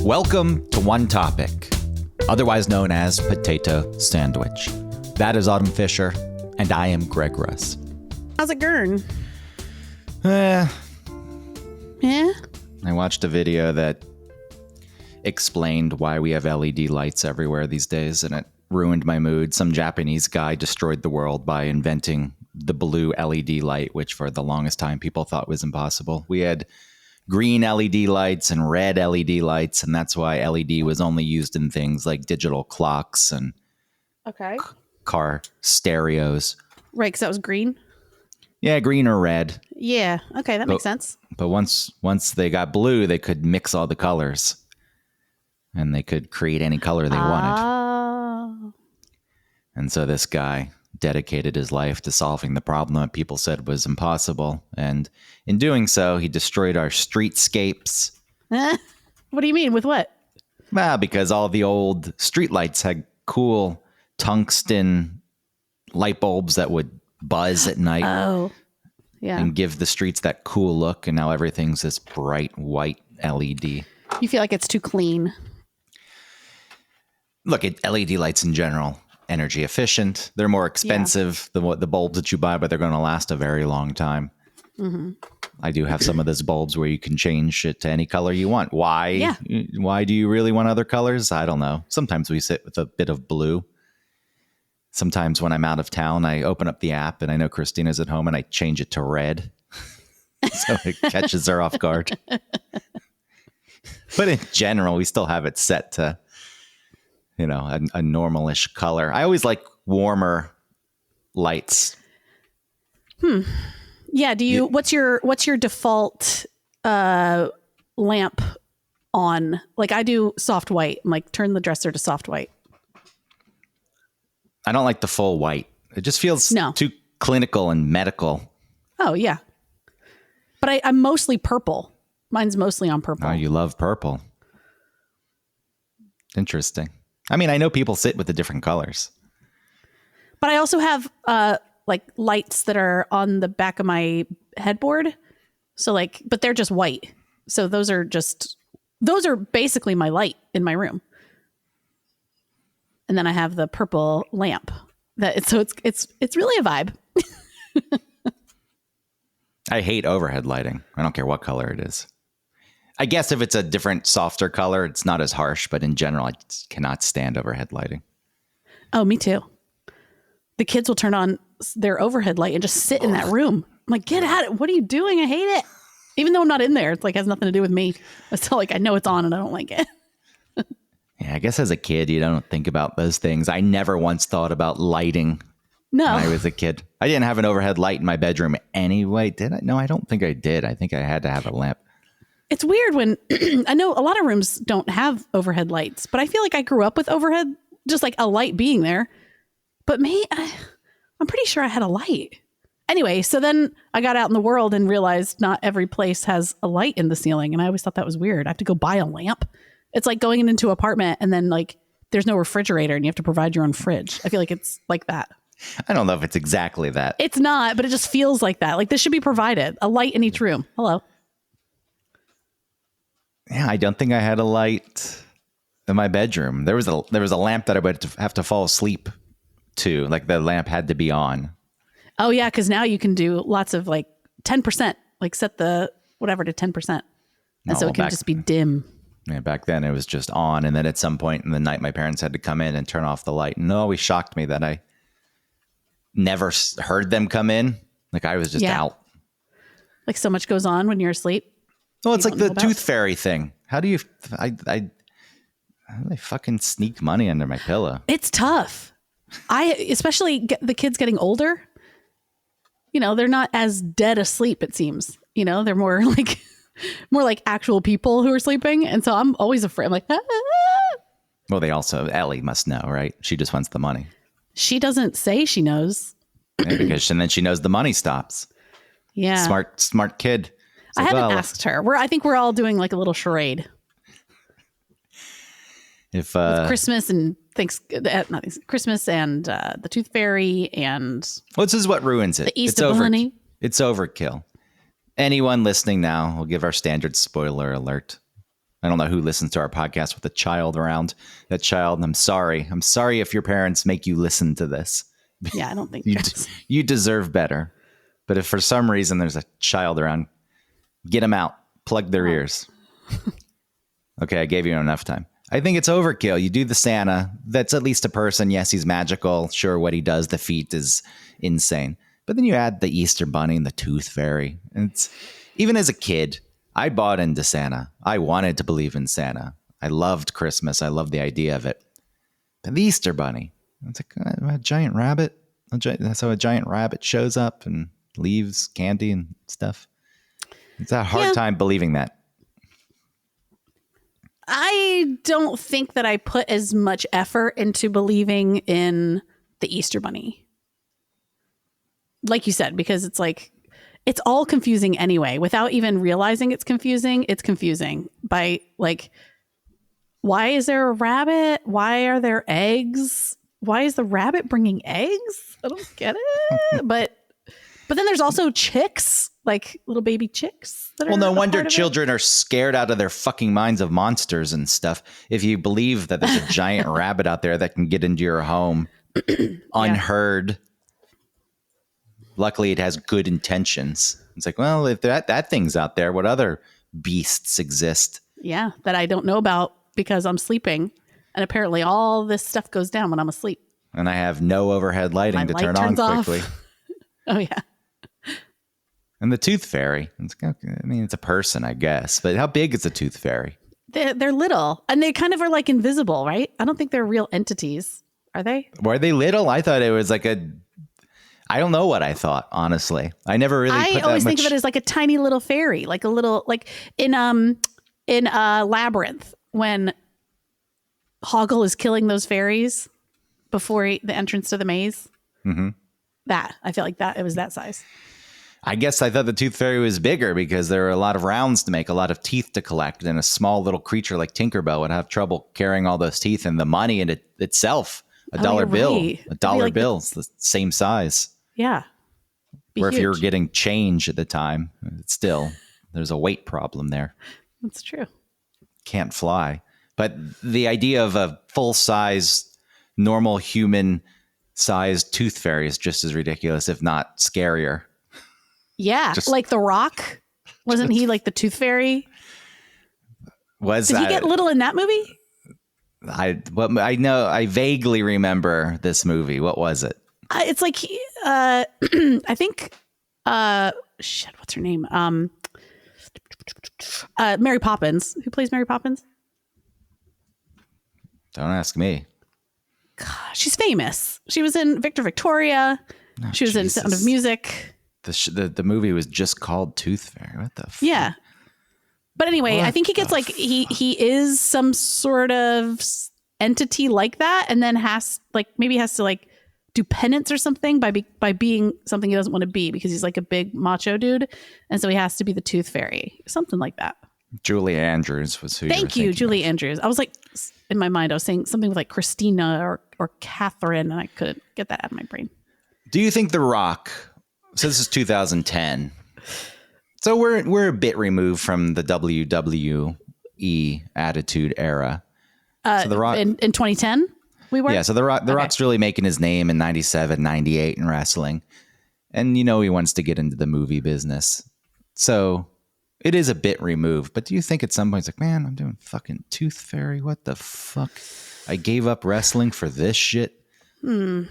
Welcome to One Topic, otherwise known as Potato Sandwich. That is Autumn Fisher, and I am Greg Russ. How's it going? Yeah. I watched a video that explained why we have LED lights everywhere these days, and it ruined my mood. Some Japanese guy destroyed the world by inventing the blue LED light, which for the longest time people thought was impossible. We had green LED lights and red LED lights, and that's why LED was only used in things like digital clocks and car stereos. Right, because that was green? Yeah, green or red. Yeah, okay, that makes sense. But once they got blue, they could mix all the colors, and they could create any color they wanted. And so this guy dedicated his life to solving the problem that people said was impossible. And in doing so, he destroyed our streetscapes. What do you mean? With what? Well, because all the old streetlights had cool tungsten light bulbs that would buzz at night. Oh, yeah. And give the streets that cool look. And now everything's this bright white LED. You feel like it's too clean. Look, at LED lights in general, energy efficient. They're more expensive than what the bulbs that you buy, but they're going to last a very long time. Mm-hmm. I do have some of those bulbs where you can change it to any color you want. Why? Yeah. Why do you really want other colors? I don't know. Sometimes we sit with a bit of blue. Sometimes when I'm out of town, I open up the app and I know Christina's at home and I change it to red. So it catches her off guard. But in general, we still have it set to, a normalish color. I always like warmer lights. Yeah. What's your default lamp on? Like I do soft white. I'm like, turn the dresser to soft white. I don't like the full white. It just feels too clinical and medical. Oh, yeah. But I'm mostly purple. Mine's mostly on purple. Oh, you love purple. Interesting. I mean, I know people sit with the different colors. But I also have like lights that are on the back of my headboard. So but they're just white. So those are basically my light in my room. And then I have the purple lamp. So it's really a vibe. I hate overhead lighting. I don't care what color it is. I guess if it's a different, softer color, it's not as harsh. But in general, I just cannot stand overhead lighting. Oh, me too. The kids will turn on their overhead light and just sit in that room. I'm like, get at it. What are you doing? I hate it. Even though I'm not in there, it's like has nothing to do with me. It's still like I know it's on and I don't like it. Yeah, I guess as a kid, you don't think about those things. I never once thought about lighting when I was a kid. I didn't have an overhead light in my bedroom anyway, did I? No, I don't think I did. I think I had to have a lamp. It's weird when I know a lot of rooms don't have overhead lights, but I feel like I grew up with overhead, just like a light being there. But I'm pretty sure I had a light. Anyway, so then I got out in the world and realized not every place has a light in the ceiling. And I always thought that was weird. I have to go buy a lamp. It's like going into an apartment and then there's no refrigerator and you have to provide your own fridge. I feel like it's like that. I don't know if it's exactly that. It's not, but it just feels like that. Like this should be provided. A light in each room. Hello. Yeah, I don't think I had a light in my bedroom. There was a lamp that I would have to fall asleep to. Like the lamp had to be on. Oh yeah, because now you can do lots of 10%. Like set the whatever to 10%. And so it can just be dim. Yeah, back then it was just on. And then at some point in the night, my parents had to come in and turn off the light. And it always shocked me that I never heard them come in. Like I was just out. Like so much goes on when you're asleep. Well, it's like the tooth fairy thing. How do how do they fucking sneak money under my pillow? It's tough. Especially the kids getting older, they're not as dead asleep, it seems. They're more like actual people who are sleeping. And so I'm always afraid. I'm like, ah. Well, Ellie must know, right? She just wants the money. She doesn't say she knows. Yeah, and then she knows the money stops. Yeah. Smart kid. I haven't asked her. I think we're all doing like a little charade. If with Christmas and Christmas and the Tooth Fairy and this is what ruins it. The Easter Bunny. It's overkill. Anyone listening now, we'll give our standard spoiler alert. I don't know who listens to our podcast with a child around. That child, I'm sorry. I'm sorry if your parents make you listen to this. Yeah, I don't think You deserve better. But if for some reason there's a child around, get them out. Plug their ears. Okay, I gave you enough time. I think it's overkill. You do the Santa. That's at least a person. Yes, he's magical. Sure, what he does, the feat is insane. But then you add the Easter Bunny and the Tooth Fairy. And it's, even as a kid, I bought into Santa. I wanted to believe in Santa. I loved Christmas. I loved the idea of it. But the Easter Bunny, it's like a giant rabbit. That's how a giant rabbit shows up and leaves candy and stuff. It's a hard time believing that. I don't think that I put as much effort into believing in the Easter Bunny. Like you said, because it's like, it's all confusing anyway. Without even realizing it's confusing by like, why is there a rabbit? Why are there eggs? Why is the rabbit bringing eggs? I don't get it. But then there's also chicks, like little baby chicks. Well, no wonder children are scared out of their fucking minds of monsters and stuff. If you believe that there's a giant rabbit out there that can get into your home unheard. Luckily, it has good intentions. It's like, well, if that thing's out there, what other beasts exist? Yeah, that I don't know about because I'm sleeping. And apparently all this stuff goes down when I'm asleep. And I have no overhead lighting to turn on quickly. Oh, yeah. And the Tooth Fairy. It's, I mean, it's a person, I guess. But how big is the Tooth Fairy? They're little. And they kind of are like invisible, right? I don't think they're real entities. Are they? Were they little? I thought it was like I don't know what I thought, honestly. I never really I always think of it as like a tiny little fairy, like a little, like in Labyrinth, when Hoggle is killing those fairies before the entrance to the maze. Mm-hmm. That, I feel like that it was that size. I guess I thought the Tooth Fairy was bigger because there were a lot of rounds to make, a lot of teeth to collect, and a small little creature like Tinkerbell would have trouble carrying all those teeth, and the money in it itself, $1 bill, right. $1 bill's the same size. Yeah. Where if you're getting change at the time, still, there's a weight problem there. That's true. Can't fly. But the idea of a full-size, normal human-sized Tooth Fairy is just as ridiculous, if not scarier. Yeah, like The Rock. Wasn't he like the Tooth Fairy? Did he get little in that movie? I know. I vaguely remember this movie. What was it? It's like I think what's her name? Mary Poppins. Who plays Mary Poppins? Don't ask me. God, she's famous. She was in Victor Victoria. Oh, she was in Sound of Music. The movie was just called Tooth Fairy. What the fuck? Yeah. But anyway, I think he gets like he is some sort of entity like that, and then has to like do penance or something by being something he doesn't want to be, because he's like a big macho dude, and so he has to be the Tooth Fairy, something like that. Julie Andrews was who. Thank you, Julie Andrews. I was like, in my mind, I was saying something with like Christina or Catherine, and I couldn't get that out of my brain. Do you think The Rock? So this is 2010. So we're a bit removed from the WWE Attitude Era. So The Rock in 2010, we were. Yeah, so The Rock's really making his name in 97, 98 in wrestling. And he wants to get into the movie business. So it is a bit removed. But do you think at some point it's like, man, I'm doing fucking Tooth Fairy? What the fuck? I gave up wrestling for this shit? Or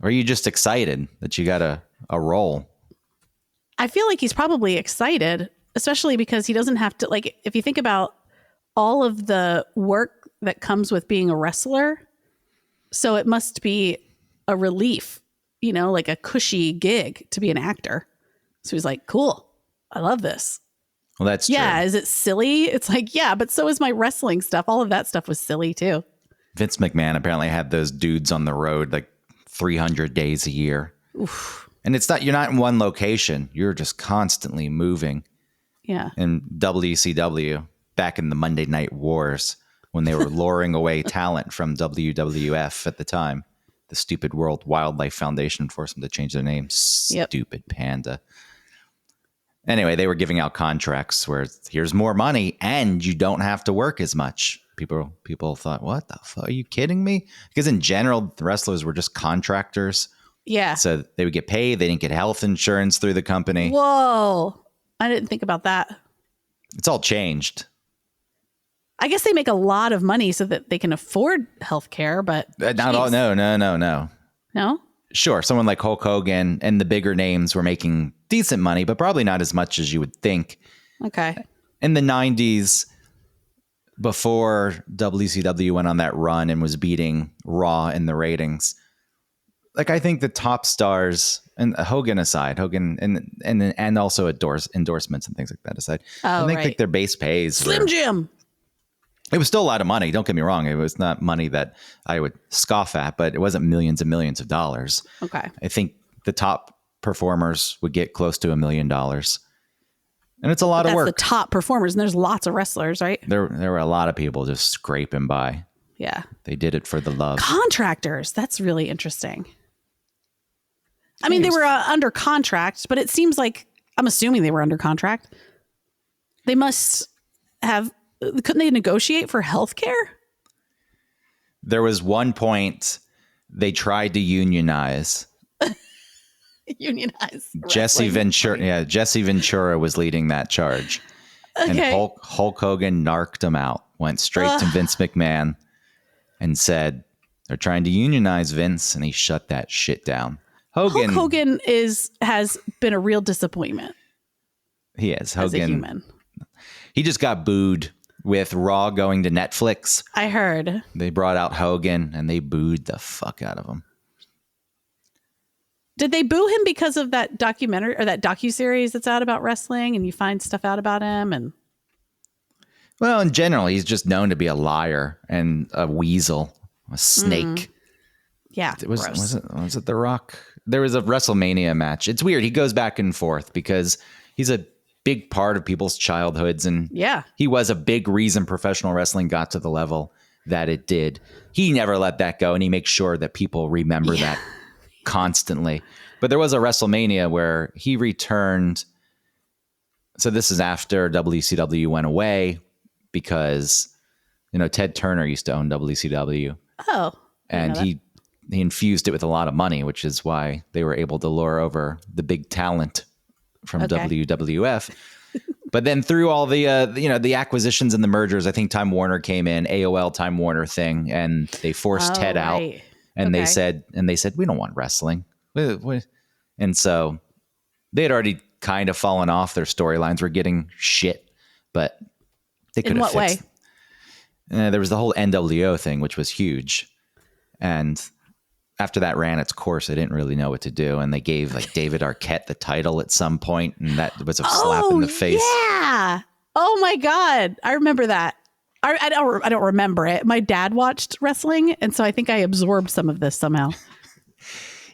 are you just excited that you got a role? I feel like he's probably excited, especially because he doesn't have to, like, if you think about all of the work that comes with being a wrestler, so it must be a relief, like a cushy gig to be an actor. So he's like, cool, I love this. Well, that's true. Yeah. Is it silly? It's like, yeah, but so is my wrestling stuff. All of that stuff was silly too. Vince McMahon apparently had those dudes on the road like 300 days a year. Oof. And you're not in one location. You're just constantly moving. Yeah. In WCW, back in the Monday Night Wars, when they were luring away talent from WWF at the time, the stupid World Wildlife Foundation forced them to change their name. Stupid panda. Anyway, they were giving out contracts where here's more money and you don't have to work as much. People thought, what the fuck? Are you kidding me? Because in general, the wrestlers were just contractors. Yeah. So they would get paid. They didn't get health insurance through the company. Whoa. I didn't think about that. It's all changed. I guess they make a lot of money so that they can afford health care, but Not all. No. No? Sure, someone like Hulk Hogan and the bigger names were making decent money, but probably not as much as you would think. Okay. In the 90s, before WCW went on that run and was beating Raw in the ratings, like I think the top stars, and Hogan aside, Hogan and also endorsements and things like that aside, I think like their base pays Slim Jim. It was still a lot of money. Don't get me wrong. It was not money that I would scoff at, but it wasn't millions and millions of dollars. Okay. I think the top performers would get close to $1 million. And it's a lot of work. That's the top performers, and there's lots of wrestlers, right? There were a lot of people just scraping by. Yeah. They did it for the love. Contractors. That's really interesting. I mean, they were under contract, but it seems like, I'm assuming they were under contract. They must have, couldn't they negotiate for health care? There was one point they tried to unionize. Unionize. Jesse Ventura. Yeah, Jesse Ventura was leading that charge. Okay. And Hulk Hogan narked him out, went straight to Vince McMahon and said, they're trying to unionize Vince, and he shut that shit down. Hulk Hogan has been a real disappointment. He is. Hogan, as a human. He just got booed with Raw going to Netflix. I heard. They brought out Hogan and they booed the fuck out of him. Did they boo him because of that documentary or that docuseries that's out about wrestling and you find stuff out about him? And well, in general, he's just known to be a liar and a weasel, a snake. Yeah. Was it The Rock? There was a WrestleMania match. It's weird. He goes back and forth because he's a big part of people's childhoods. And he was a big reason professional wrestling got to the level that it did. He never let that go. And he makes sure that people remember that constantly. But there was a WrestleMania where he returned. So this is after WCW went away because, Ted Turner used to own WCW. Oh. And he infused it with a lot of money, which is why they were able to lure over the big talent from WWF. But then through all the the acquisitions and the mergers, I think Time Warner came in, AOL Time Warner thing, and they forced Ted out. And they said we don't want wrestling. And so they had already kind of fallen off. Their storylines were getting shit, but they could have fixed. In what way? There was the whole NWO thing, which was huge. And after that ran its course, I didn't really know what to do. And they gave David Arquette the title at some point, and that was a slap in the face. Yeah. Oh my God. I remember that. I don't remember it. My dad watched wrestling, and so I think I absorbed some of this somehow.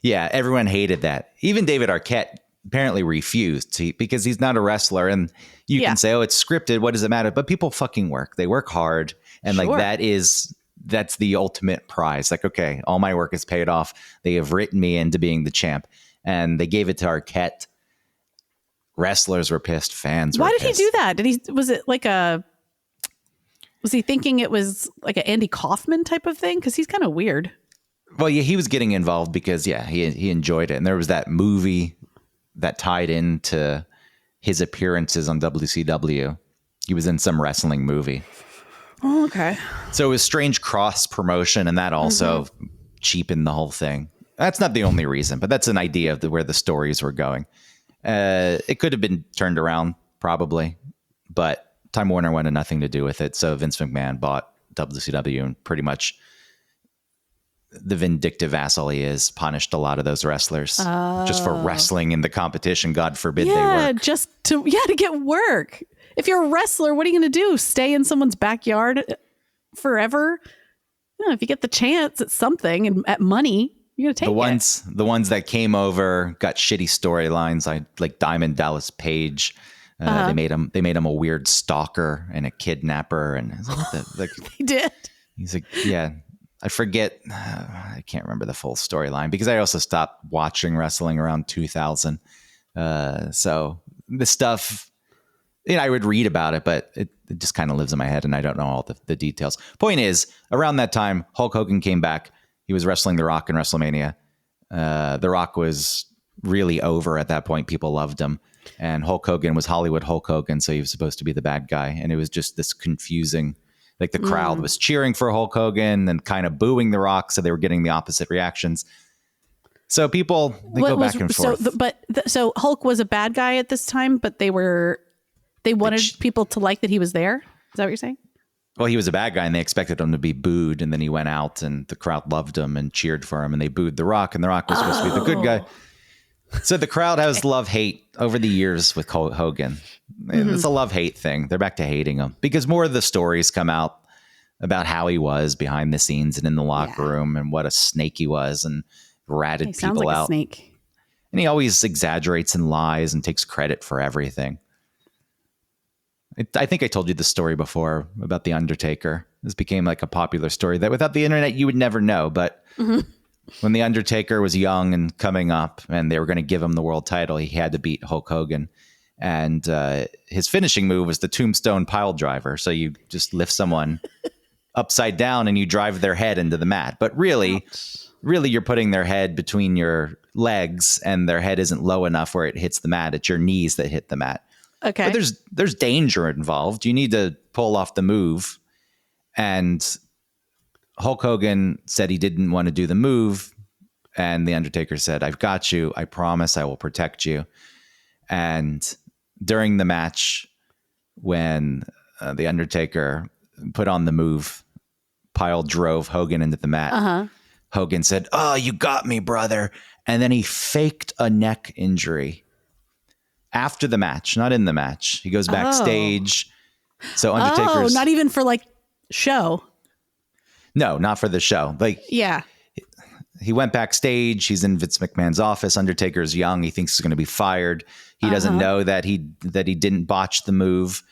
Yeah, everyone hated that. Even David Arquette apparently refused because he's not a wrestler. And you can say, oh, it's scripted. What does it matter? But people fucking work. They work hard. And that's the ultimate prize. Like, okay, all my work is paid off. They have written me into being the champ. And they gave it to Arquette. Wrestlers were pissed. Fans were pissed. Why did he do that? Was he thinking it was like an Andy Kaufman type of thing? Because he's kind of weird. Well, yeah, he was getting involved because, he enjoyed it. And there was that movie that tied into his appearances on WCW. He was in some wrestling movie. Oh, okay. So it was strange cross promotion, and that also cheapened the whole thing. That's not the only reason, but that's an idea of where the stories were going. It could have been turned around, probably, but Time Warner wanted nothing to do with it. So Vince McMahon bought WCW and pretty much the vindictive asshole he is punished a lot of those wrestlers just for wrestling in the competition. God forbid they work. Just to get work. If you're a wrestler, what are you going to do? Stay in someone's backyard forever? If you get the chance at something and at money, you're going to take it. The ones that came over got shitty storylines. Like Diamond Dallas Page. They made him a weird stalker and a kidnapper, and he did. He's like, yeah, I forget. I can't remember the full storyline because I also stopped watching wrestling around 2000. So this stuff, I would read about it, but it just kind of lives in my head and I don't know all the details. Point is, around that time, Hulk Hogan came back. He was wrestling The Rock in WrestleMania. The Rock was really over at that point. People loved him. And Hulk Hogan was Hollywood Hulk Hogan, so he was supposed to be the bad guy. And it was just this confusing, like the crowd was cheering for Hulk Hogan and kind of booing The Rock, so they were getting the opposite reactions. So people, they go back and forth. So Hulk was a bad guy at this time, but they wanted people to like that he was there? Is that what you're saying? Well, he was a bad guy and they expected him to be booed, and then he went out and the crowd loved him and cheered for him, and they booed The Rock, and The Rock was supposed to be the good guy. So the crowd has love-hate over the years with Hogan. It's a love-hate thing. They're back to hating him because more of the stories come out about how he was behind the scenes and in the locker room and what a snake he was and ratted people sounds like out. A snake. And he always exaggerates and lies and takes credit for everything. I think I told you the story before about The Undertaker. This became like a popular story that without the internet, you would never know. But when The Undertaker was young and coming up and they were going to give him the world title, he had to beat Hulk Hogan. And his finishing move was the tombstone pile driver. So you just lift someone upside down and you drive their head into the mat. But really you're putting their head between your legs and their head isn't low enough where it hits the mat. It's your knees that hit the mat. Okay. But there's danger involved. You need to pull off the move. And Hulk Hogan said he didn't want to do the move. And The Undertaker said, I've got you. I promise I will protect you. And during the match, when The Undertaker put on the move, pile drove Hogan into the mat. Hogan said, oh, you got me, brother. And then he faked a neck injury. After the match, not in the match. He goes backstage. So Undertaker's... not even for like show. No, not for the show. Like, yeah. He went backstage. He's in Vince McMahon's office. Undertaker's young. He thinks he's going to be fired. He doesn't know that he didn't botch the move.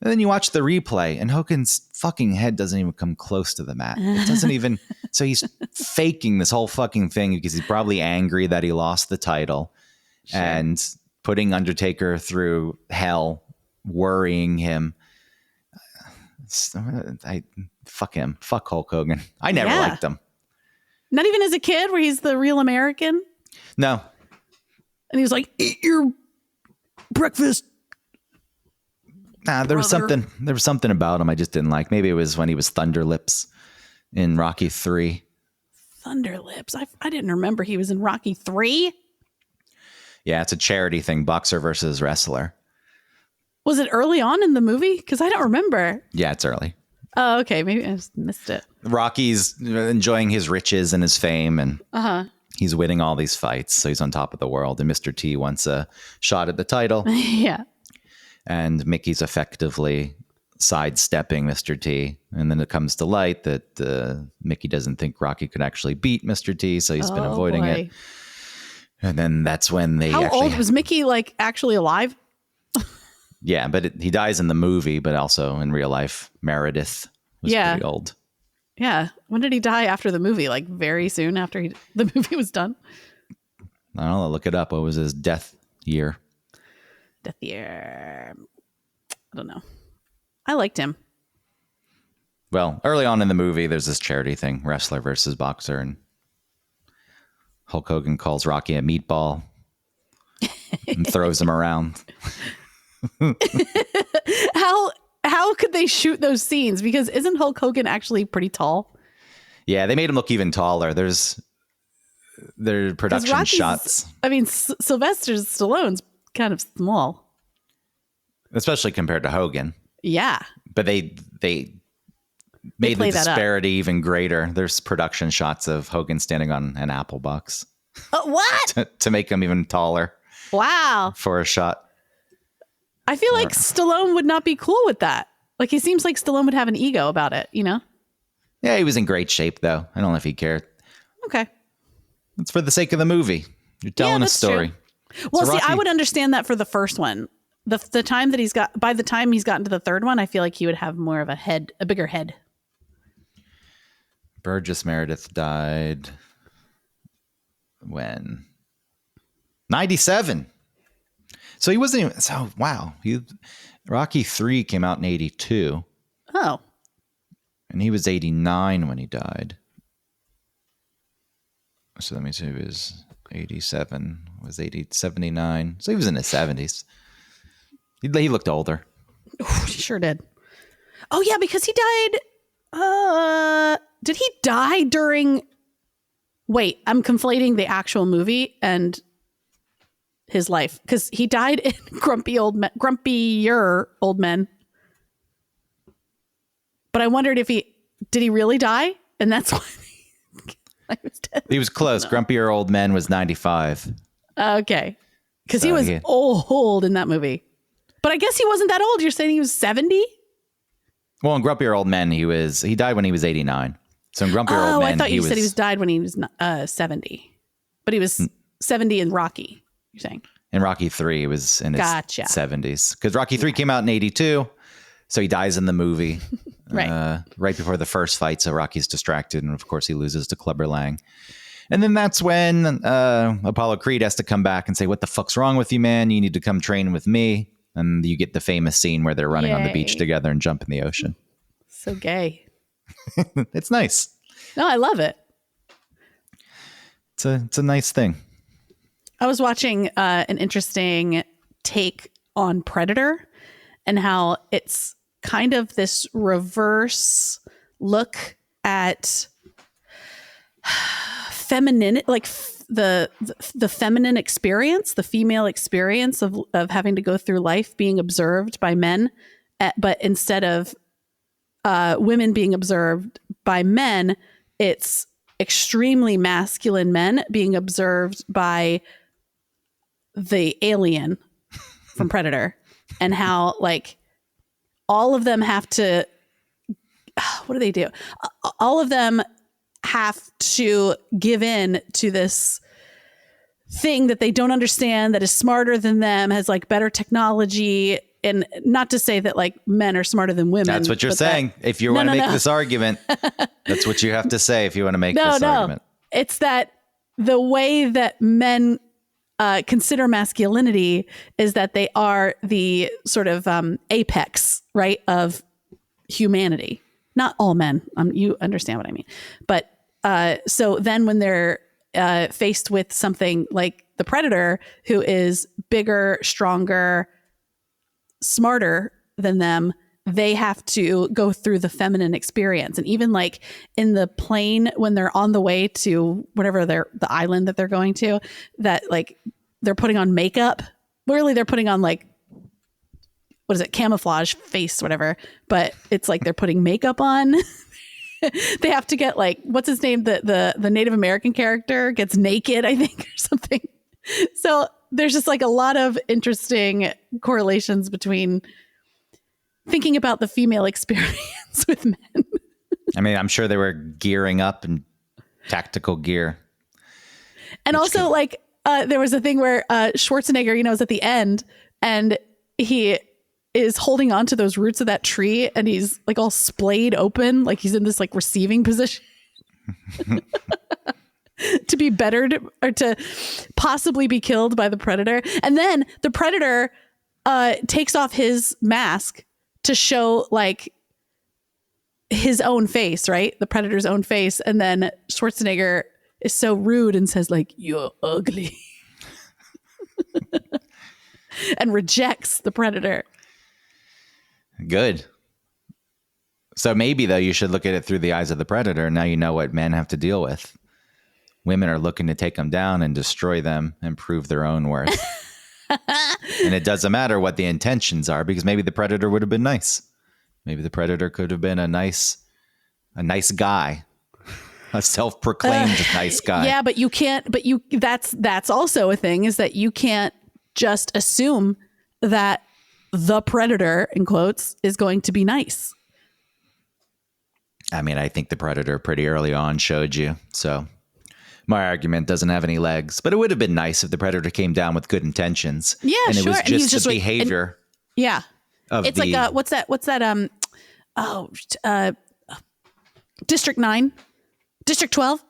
And then you watch the replay and Hogan's fucking head doesn't even come close to the mat. It doesn't even... So he's faking this whole fucking thing because he's probably angry that he lost the title. Sure. And putting Undertaker through hell, worrying him. Fuck him. Fuck Hulk Hogan. I never liked him. Not even as a kid where he's the real American? No. And he was like, eat your breakfast. Nah, there was something about him I just didn't like. Maybe it was when he was Thunder Lips in Rocky 3. Thunder Lips? I didn't remember he was in Rocky 3. Yeah, it's a charity thing, boxer versus wrestler. Was it early on in the movie? Because I don't remember. Yeah, it's early. Oh, okay. Maybe I just missed it. Rocky's enjoying his riches and his fame, and he's winning all these fights, so he's on top of the world. And Mr. T wants a shot at the title. Yeah. And Mickey's effectively sidestepping Mr. T. And then it comes to light that Mickey doesn't think Rocky could actually beat Mr. T, so he's been avoiding it. And then that's when they How old was Mickey, like, actually alive? Yeah, but he dies in the movie, but also in real life, Meredith was pretty old. Yeah. When did he die after the movie? Like very soon after the movie was done? I don't know. I'll look it up. What was his death year? Death year. I don't know. I liked him. Well, early on in the movie, there's this charity thing, wrestler versus boxer, and Hulk Hogan calls Rocky a meatball and throws him around. How could they shoot those scenes? Because isn't Hulk Hogan actually pretty tall? Yeah, they made him look even taller. There's production shots. I mean, Sylvester Stallone's kind of small, especially compared to Hogan. Yeah, but they made the disparity even greater. There's production shots of Hogan standing on an apple box. What? to make him even taller. Wow. For a shot. I feel like Stallone would not be cool with that. Like, he seems like Stallone would have an ego about it, you know? Yeah, he was in great shape, though. I don't know if he cared. Okay. It's for the sake of the movie. You're telling a story. Well, see, I would understand that for the first one. The time that by the time he's gotten to the third one, I feel like he would have more of a bigger head. Burgess Meredith died when? 97. So he wasn't even. So wow, Rocky 3 came out in 82, Oh, and he was 89 when he died. So let me see, he was 87, was 80, 79. So he was in his 70s. He looked older. he sure did. Oh yeah, because he died. Did he die during? Wait, I'm conflating the actual movie and his life, because he died in Grumpier Old Men. But I wondered if did he really die, and that's why I was dead. He was close. Grumpier Old Men was 95. Okay, because he was old in that movie. But I guess he wasn't that old. You're saying he was 70? Well, in Grumpier Old Men, he died when he was 89. So in Grumpier Old Men, I thought you said he died when he was 70. But he was 70 in Rocky, you're saying. In Rocky 3, he was in his 70s. Because Rocky 3 came out in 82. So he dies in the movie right before the first fight. So Rocky's distracted. And of course, he loses to Clubber Lang. And then that's when Apollo Creed has to come back and say, what the fuck's wrong with you, man? You need to come train with me. And you get the famous scene where they're running on the beach together and jump in the ocean. So gay. It's nice. No, I love it. It's a nice thing. I was watching an interesting take on Predator and how it's kind of this reverse look at feminine, like the feminine experience, the female experience of having to go through life being observed by men, but instead of women being observed by men, it's extremely masculine men being observed by the alien from Predator, and how like all of them have to, what do they do? All of them have to give in to this thing that they don't understand, that is smarter than them, has like better technology. And not to say that like men are smarter than women. That's what you're saying. If you want to make this argument, that's what you have to say if you want to make this argument. It's that the way that men consider masculinity is that they are the sort of apex, right, of humanity. Not all men. You understand what I mean. But so then when they're faced with something like the Predator, who is bigger, stronger, smarter than them, they have to go through the feminine experience. And even like in the plane, when they're on the way to whatever the island that they're going to, that like they're putting on makeup. Really, they're putting on like, what is it? Camouflage face, whatever. But it's like they're putting makeup on. They have to get like, what's his name? The Native American character gets naked, I think, or something. So there's just like a lot of interesting correlations between thinking about the female experience with men. I mean, I'm sure they were gearing up in tactical gear. And also like there was a thing where Schwarzenegger, is at the end and he is holding on to those roots of that tree and he's like all splayed open, like he's in this like receiving position. To be bettered or to possibly be killed by the Predator. And then the Predator takes off his mask to show like his own face, right? The Predator's own face. And then Schwarzenegger is so rude and says like, "You're ugly." And rejects the Predator. Good. So maybe though you should look at it through the eyes of the Predator. Now you know what men have to deal with. Women are looking to take them down and destroy them and prove their own worth. And it doesn't matter what the intentions are, because maybe the Predator would have been nice. Maybe the Predator could have been a nice guy, a self-proclaimed nice guy. Yeah, but you can't. But that's also a thing, is that you can't just assume that the Predator, in quotes, is going to be nice. I mean, I think the Predator pretty early on showed you. So my argument doesn't have any legs, but it would have been nice if the Predator came down with good intentions. Yeah, and sure. It was just the behavior. Yeah. It's like, what's that? District 9, District 12.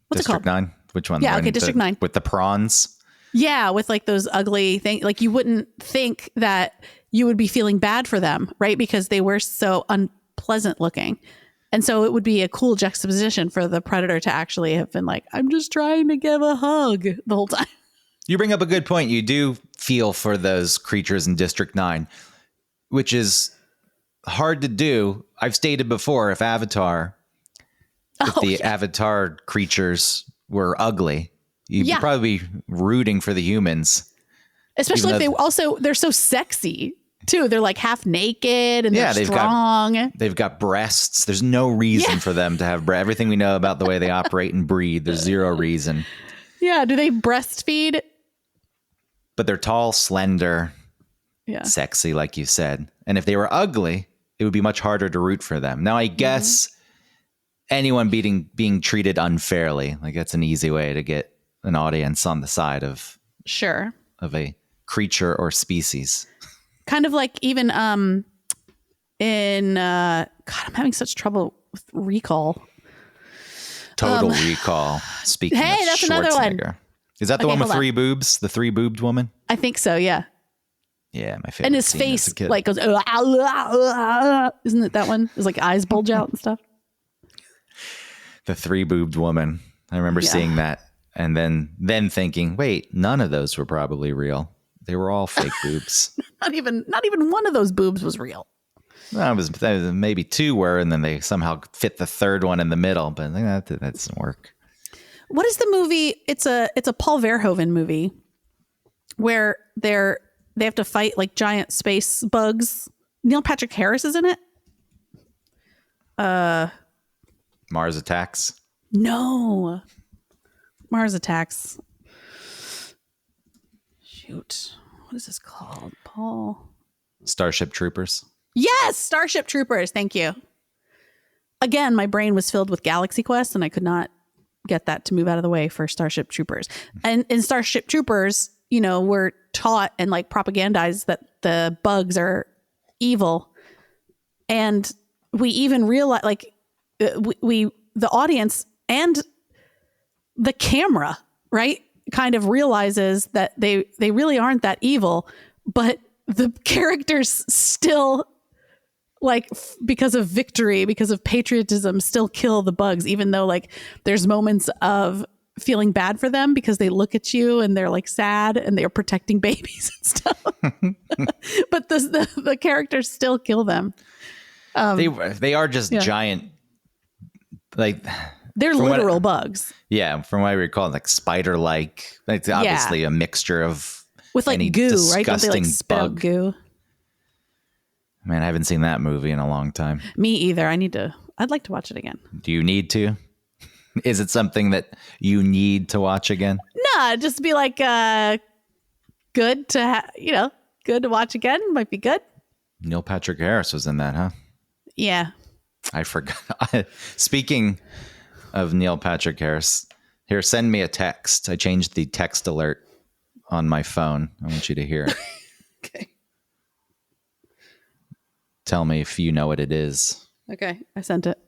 What's it called? District 9. Which one? Yeah. Okay. District 9 with the prawns. Yeah, with like those ugly things. Like you wouldn't think that you would be feeling bad for them, right? Because they were so unpleasant looking. And so it would be a cool juxtaposition for the predator to actually have been like, I'm just trying to give a hug the whole time. You bring up a good point. You do feel for those creatures in District 9, which is hard to do. I've stated before, if the Avatar creatures were ugly, you'd probably be rooting for the humans. Especially if they're so sexy too. They're like half naked and they're strong. They've got breasts. There's no reason for them to have breasts. Everything we know about the way they operate and breathe, there's zero reason. Yeah. Do they breastfeed? But they're tall, slender, sexy, like you said. And if they were ugly, it would be much harder to root for them. Now, I guess anyone being treated unfairly, like that's an easy way to get an audience on the side of a creature or species. Kind of like even in God, I'm having such trouble with Recall. Total Recall. Speaking of that's another one. Is that the one with three boobs? The three-boobed woman? I think so, yeah. Yeah, my favorite. And his face like goes, isn't it that one? His like eyes bulge out and stuff. The three-boobed woman. I remember seeing that and then thinking, wait, none of those were probably real. They were all fake boobs. Not even one of those boobs was real. Well, maybe two were, and then they somehow fit the third one in the middle, but that doesn't work. What is the movie? It's a Paul Verhoeven movie where they have to fight like giant space bugs. Neil Patrick Harris is in it. Mars Attacks? No. Mars Attacks. Shoot. What is this called? Paul. Starship Troopers. Yes, Starship Troopers. Thank you. Again, my brain was filled with Galaxy Quest and I could not get that to move out of the way for Starship Troopers. And in Starship Troopers, we're taught and like propagandized that the bugs are evil. And we even realize like we the audience and the camera, right, kind of realizes that they really aren't that evil, but the characters still like because of victory, because of patriotism, still kill the bugs, even though like there's moments of feeling bad for them because they look at you and they're like sad and they're protecting babies and stuff. But the characters still kill them. They are just giant, like they're literal bugs. Yeah, from what I recall, like spider-like. It's obviously a mixture of with like goo, right? Don't they like spit out goo? Man, I haven't seen that movie in a long time. Me either. I'd like to watch it again. Do you need to? Is it something that you need to watch again? No, just be like, good to good to watch again. Might be good. Neil Patrick Harris was in that, huh? Yeah. I forgot. Speaking of Neil Patrick Harris, here, send me a text. I changed the text alert on my phone. I want you to hear it. Okay. Tell me if you know what it is. Okay, I sent it.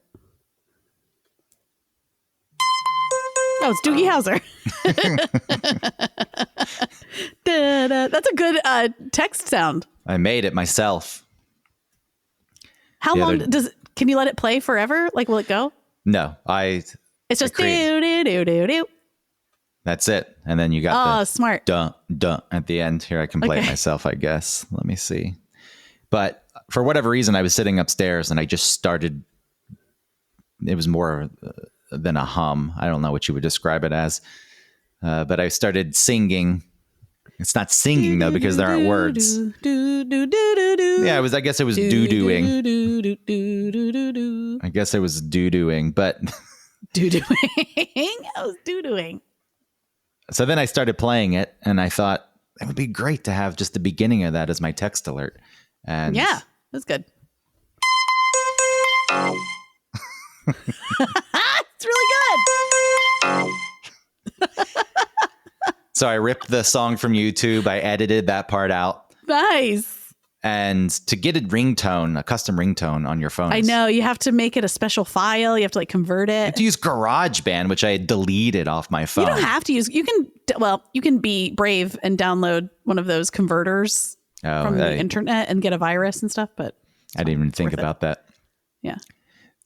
Oh, it's Doogie Howser. That's a good text sound. I made it myself. How long can you let it play forever? Like, will it go? No, it's just do do do do do. That's it, and then you got smart dun dun at the end. Here, I can play it myself, I guess. Let me see. But for whatever reason, I was sitting upstairs and I just started. It was more than a hum. I don't know what you would describe it as, but I started singing. It's not singing though because there aren't words. Yeah, I guess it was doo-dooing. I guess it was doo-dooing, but doo-dooing. I was doo-dooing. So then I started playing it, and I thought it would be great to have just the beginning of that as my text alert. And yeah, that's good. It's really good. So I ripped the song from YouTube. I edited that part out. Nice. And to get a ringtone, a custom ringtone on your phone. I know. You have to make it a special file. You have to like convert You have it. to use GarageBand, which I had deleted off my phone. You don't have to use, you can be brave and download one of those converters from the internet and get a virus and stuff, but I didn't even think about that. Yeah.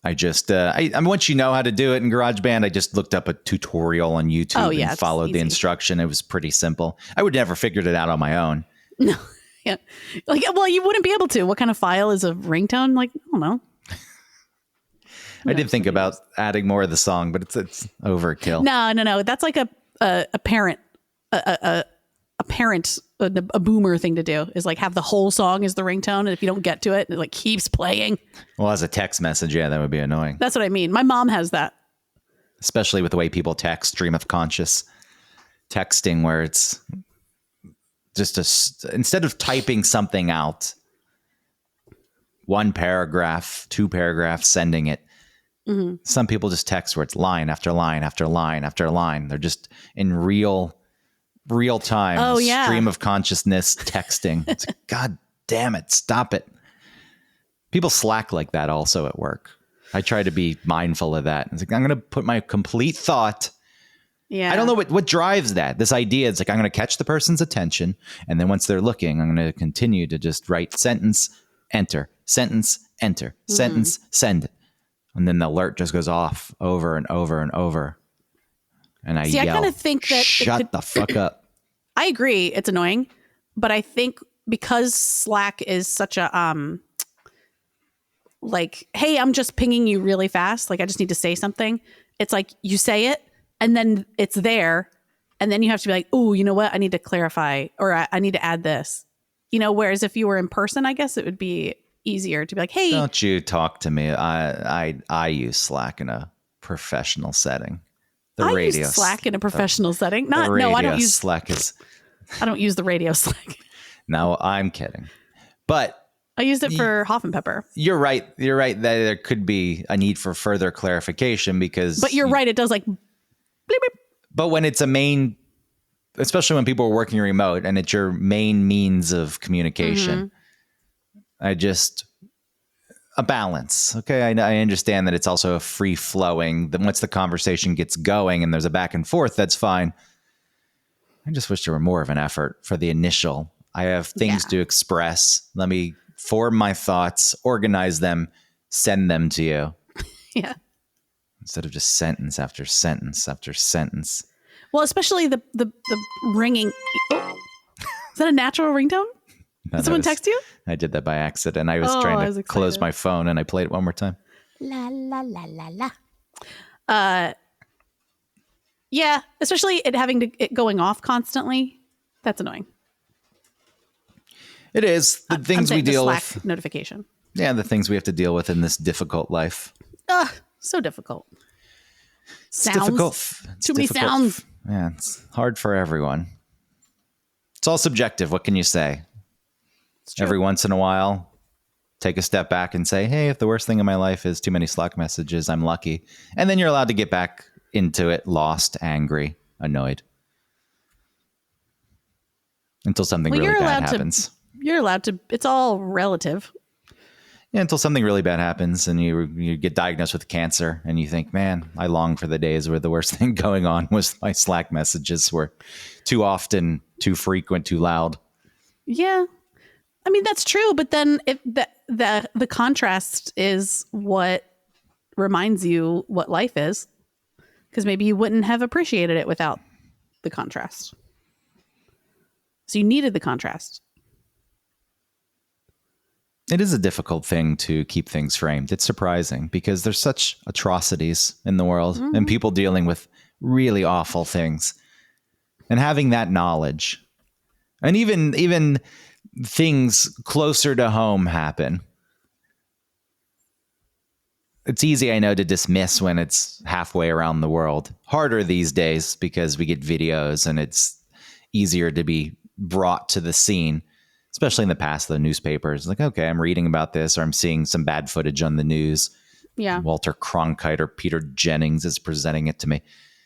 I just, once you know how to do it in GarageBand, I just looked up a tutorial on YouTube and followed the instruction. It was pretty simple. I would never figured it out on my own. No. Yeah. Like, well, you wouldn't be able to. What kind of file is a ringtone? Like, I don't know. I did think about adding more of the song, but it's overkill. No. That's like a parent, a boomer thing to do, is like have the whole song as the ringtone. And if you don't get to it, it like keeps playing. Well, as a text message, yeah, that would be annoying. That's what I mean. My mom has that. Especially with the way people text, stream of conscious texting, where it's just instead of typing something out, one paragraph, two paragraphs, sending it. Mm-hmm. Some people just text where it's line after line after line after line. They're just in real time stream of consciousness texting. It's like, God damn it, stop it. People slack like that also at work. I try to be mindful of that. It's like, I'm going to put my complete thought. Yeah. I don't know what drives that. This idea, it's like, I'm going to catch the person's attention. And then once they're looking, I'm going to continue to just write sentence, enter, sentence, enter, sentence, send. And then the alert just goes off over and over and over. And I yell, I kind of think that shut the fuck up. I agree. It's annoying. But I think because Slack is such a, like, hey, I'm just pinging you really fast. Like, I just need to say something. It's like you say it and then it's there. And then you have to be like, oh, you know what? I need to clarify, or I need to add this. You know, whereas if you were in person, I guess it would be easier to be like, hey. Don't you talk to me. I use Slack in a professional setting. I use Slack in a professional setting. I don't use Slack. I don't use the radio Slack. No, I'm kidding. But I used it for Hoff and Pepper. You're right that there could be a need for further clarification because. But you're right. It does like. Bleep, bleep. But when it's a main, especially when people are working remote and it's your main means of communication, a balance. Okay. I understand that it's also a free flowing. Then once the conversation gets going and there's a back and forth, that's fine. I just wish there were more of an effort for the initial. I have things to express. Let me form my thoughts, organize them, send them to you. Yeah. Instead of just sentence after sentence after sentence. Well, especially the ringing. Oh, is that a natural ringtone? Did someone text you? I did that by accident. I was trying to close my phone and I played it one more time. La, la, la, la, la. Yeah, especially it going off constantly. That's annoying. It is. The things we deal with. Notification. Yeah, the things we have to deal with in this difficult life. So difficult. It's difficult. Too many sounds. Yeah, it's hard for everyone. It's all subjective. What can you say? Every once in a while, take a step back and say, hey, if the worst thing in my life is too many Slack messages, I'm lucky. And then you're allowed to get back into it, lost, angry, annoyed. Until something really bad happens. You're allowed to, it's all relative. Yeah, until something really bad happens and you get diagnosed with cancer and you think, man, I long for the days where the worst thing going on was my Slack messages were too often, too frequent, too loud. Yeah. I mean, that's true. But then if the contrast is what reminds you what life is, because maybe you wouldn't have appreciated it without the contrast. So you needed the contrast. It is a difficult thing to keep things framed. It's surprising because there's such atrocities in the world and people dealing with really awful things. And having that knowledge and even things closer to home happen. It's easy, I know, to dismiss when it's halfway around the world. Harder these days because we get videos and it's easier to be brought to the scene. Especially in the past, the newspapers, like, okay, I'm reading about this or I'm seeing some bad footage on the news. Yeah. Walter Cronkite or Peter Jennings is presenting it to me.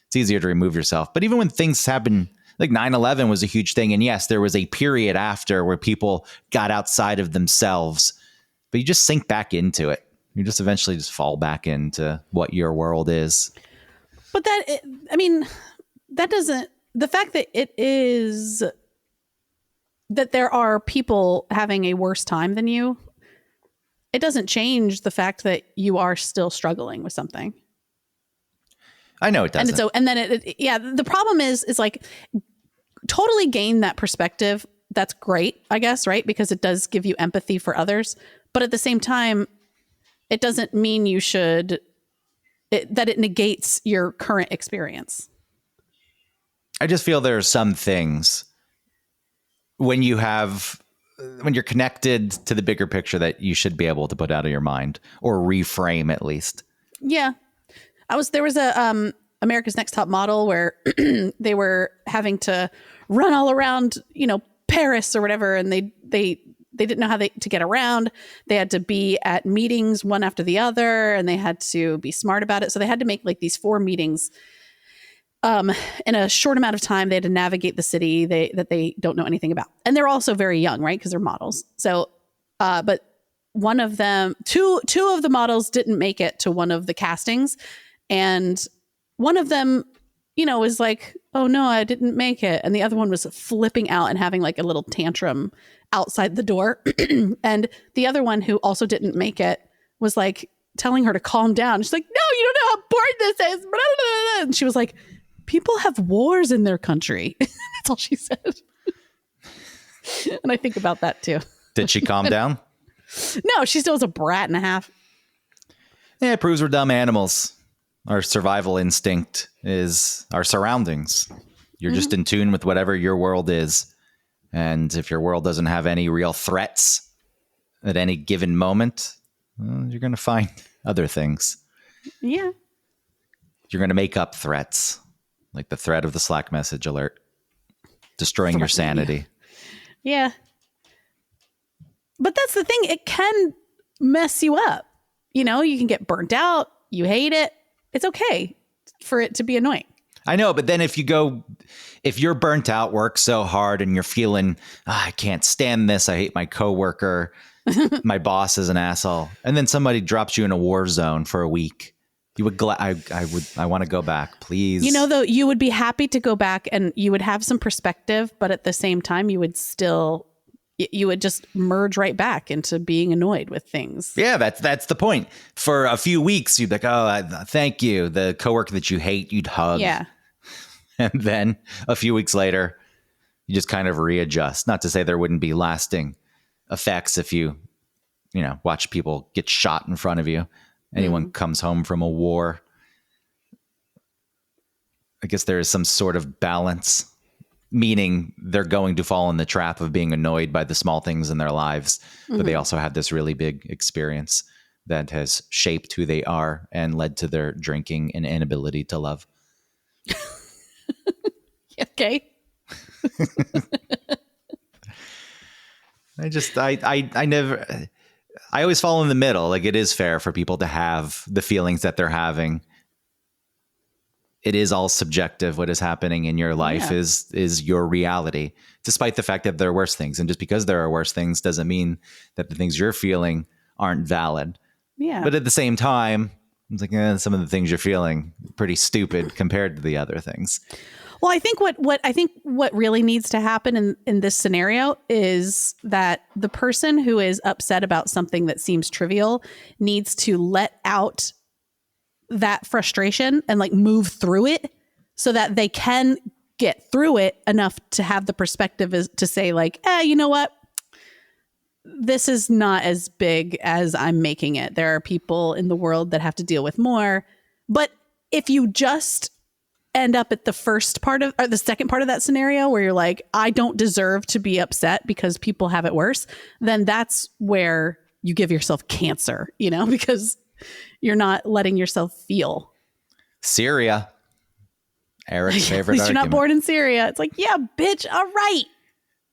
It's easier to remove yourself. But even when things happen Like 9/11 was a huge thing. And yes, there was a period after where people got outside of themselves, but you just sink back into it. You just eventually just fall back into what your world is. But that doesn't, the fact that it is, that there are people having a worse time than you, it doesn't change the fact that you are still struggling with something. I know it doesn't. And then the problem is like, totally gain that perspective. That's great, I guess, right? Because it does give you empathy for others. But at the same time, it doesn't mean you should, that it negates your current experience. I just feel there are some things when you're connected to the bigger picture that you should be able to put out of your mind or reframe at least. Yeah. There was a America's Next Top Model where they were having to run all around, Paris or whatever. And they didn't know how to get around. They had to be at meetings one after the other, and they had to be smart about it. So they had to make like these 4 meetings in a short amount of time. They had to navigate the city that they don't know anything about. And they're also very young, right? Because they're models. So, but one of them, two of the models didn't make it to one of the castings. And one of them, was like, oh no, I didn't make it. And the other one was flipping out and having like a little tantrum outside the door. And the other one, who also didn't make it, was like telling her to calm down. She's like, no, you don't know how important this is. Blah, blah, blah. And she was like, people have wars in their country. That's all she said. And I think about that too. Did she calm down? No, she still was a brat and a half. Yeah, it proves we're dumb animals. Our survival instinct is our surroundings. You're just in tune with whatever your world is. And if your world doesn't have any real threats at any given moment, well, you're going to find other things. Yeah. You're going to make up threats, like the threat of the Slack message alert, destroying your sanity. Yeah. But that's the thing. It can mess you up. You can get burnt out. You hate it. It's okay for it to be annoying. I know, but then if you're burnt out, work so hard, and you're feeling, I can't stand this, I hate my coworker, my boss is an asshole, and then somebody drops you in a war zone for a week, you would I want to go back, please. Though, you would be happy to go back, and you would have some perspective, but at the same time, you would just merge right back into being annoyed with things. Yeah, that's the point. For a few weeks, you'd be like, oh, thank you. The coworker that you hate, you'd hug. Yeah. And then a few weeks later, you just kind of readjust. Not to say there wouldn't be lasting effects if you watch people get shot in front of you. Anyone comes home from a war. I guess there is some sort of balance, meaning they're going to fall in the trap of being annoyed by the small things in their lives. But they also had this really big experience that has shaped who they are and led to their drinking and inability to love. Okay. I always fall in the middle. Like, it is fair for people to have the feelings that they're having. It is all subjective. What is happening in your life is your reality, despite the fact that there are worse things. And just because there are worse things doesn't mean that the things you're feeling aren't valid. Yeah. But at the same time, it's like, some of the things you're feeling pretty stupid compared to the other things. Well, I think what really needs to happen in this scenario is that the person who is upset about something that seems trivial needs to let out that frustration and like move through it so that they can get through it enough to have the perspective to say like, you know what? This is not as big as I'm making it. There are people in the world that have to deal with more. But if you just end up at the first part of, or the second part of that scenario where you're like, I don't deserve to be upset because people have it worse, then that's where you give yourself cancer, because you're not letting yourself feel. Syria. Eric's favorite At least you're argument. not born in Syria. It's like, yeah, bitch. All right.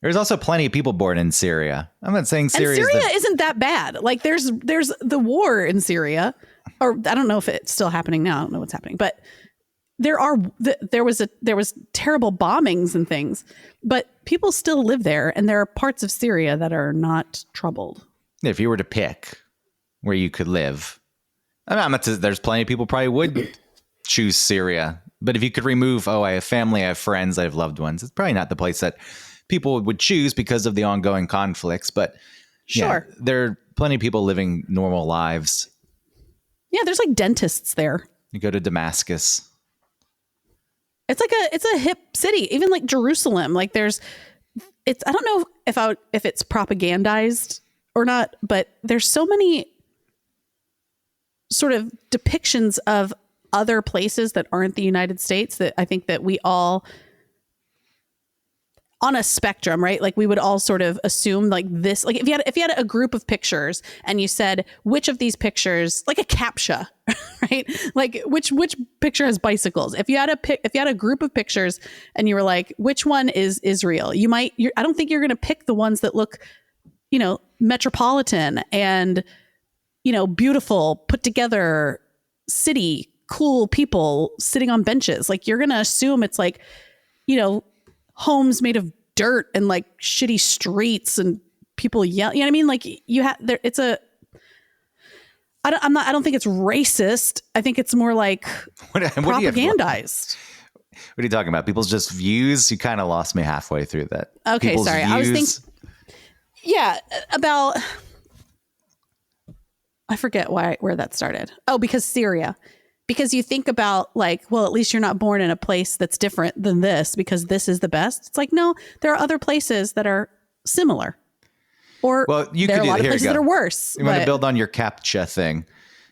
There's also plenty of people born in Syria. I'm not saying Syria, and Syria isn't that bad. Like there's the war in Syria, or I don't know if it's still happening now. I don't know what's happening, but there was terrible bombings and things, but people still live there, and there are parts of Syria that are not troubled. If you were to pick where you could live, there's plenty of people probably would choose Syria. But if you could remove, I have family, I have friends, I have loved ones, it's probably not the place that people would choose because of the ongoing conflicts. But sure, yeah, there are plenty of people living normal lives. Yeah, there's like dentists there. You go to Damascus. It's a hip city, even like Jerusalem. Like I don't know if it's propagandized or not, but there's so many sort of depictions of other places that aren't the United States that I think that we all, on a spectrum, right? Like we would all sort of assume like this, like if you had a group of pictures and you said, which of these pictures, like a CAPTCHA, right? Like which picture has bicycles? If you had a group of pictures and you were like, which one is Israel? I don't think you're going to pick the ones that look, metropolitan and, beautiful, put together city, cool people sitting on benches. Like you're going to assume it's like, homes made of dirt and like shitty streets and people yell. You know what I mean? Like you have there. It's a. I don't think it's racist. I think it's more like propagandized. What are you talking about? People's just views? You kind of lost me halfway through that. Okay, People's sorry. views. I was thinking. Yeah, about. I forget where that started. Oh, because Syria. Because you think about like, well, at least you're not born in a place that's different than this because this is the best. It's like, no, there are other places that are similar. Or there are a lot of places that are worse. You want to build on your CAPTCHA thing.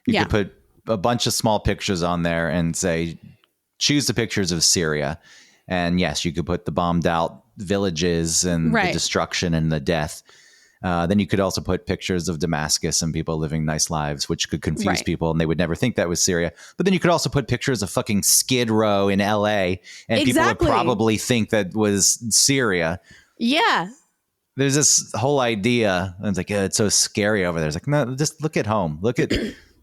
You could put a bunch of small pictures on there and say, choose the pictures of Syria. And yes, you could put the bombed out villages and the destruction and the death. Then you could also put pictures of Damascus and people living nice lives, which could confuse people and they would never think that was Syria. But then you could also put pictures of fucking Skid Row in LA and people would probably think that was Syria. Yeah. There's this whole idea. And it's like, it's so scary over there. It's like, no, just look at home. Look at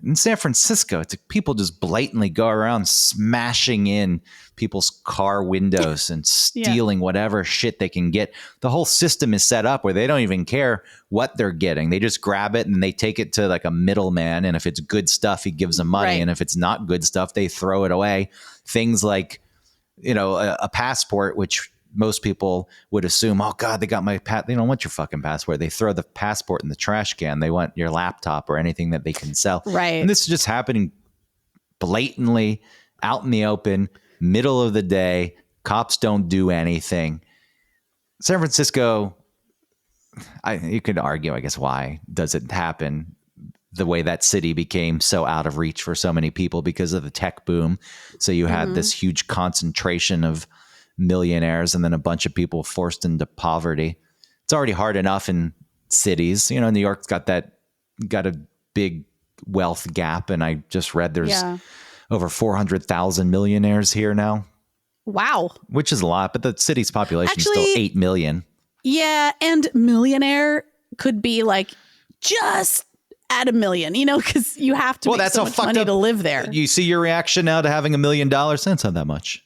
in San Francisco. It's like people just blatantly go around smashing in people's car windows and stealing whatever shit they can get. The whole system is set up where they don't even care what they're getting. They just grab it and they take it to like a middleman. And if it's good stuff, he gives them money. And if it's not good stuff, they throw it away. Things like, a passport, which most people would assume, oh God, they got my they don't want your fucking passport. They throw the passport in the trash can. They want your laptop or anything that they can sell. Right. And this is just happening blatantly out in the open, middle of the day. Cops don't do anything. San Francisco, you could argue, I guess, why does it happen the way that city became so out of reach for so many people because of the tech boom. So you had this huge concentration of millionaires and then a bunch of people forced into poverty. It's already hard enough in cities. New York's got a big wealth gap. And I just read there's over 400,000 millionaires here now. Wow. Which is a lot, but the city's population is still 8 million. Yeah. And millionaire could be like just at $1 million, because you have to make so much money to live there. You see your reaction now to having $1 million? That's not that much.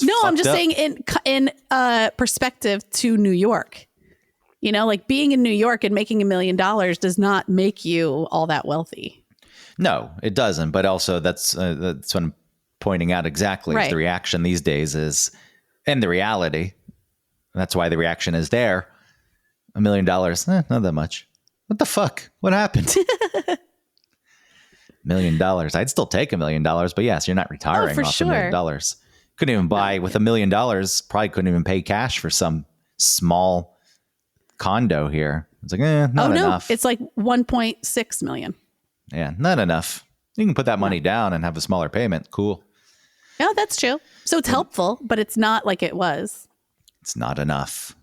No, I'm just saying in perspective to New York, like being in New York and making $1 million does not make you all that wealthy. No, it doesn't. But also that's what I'm pointing out exactly. The reaction these days is, and the reality. That's why the reaction is there. $1 million, not that much. What the fuck? What happened? $1 million. I'd still take $1 million, but yes, you're not retiring off $1 million. Couldn't even buy with $1 million. Probably couldn't even pay cash for some small condo here. It's like, not enough. It's like 1.6 million. Yeah, not enough. You can put that money down and have a smaller payment. Cool. Yeah, that's true. So it's helpful, but it's not like it was. It's not enough,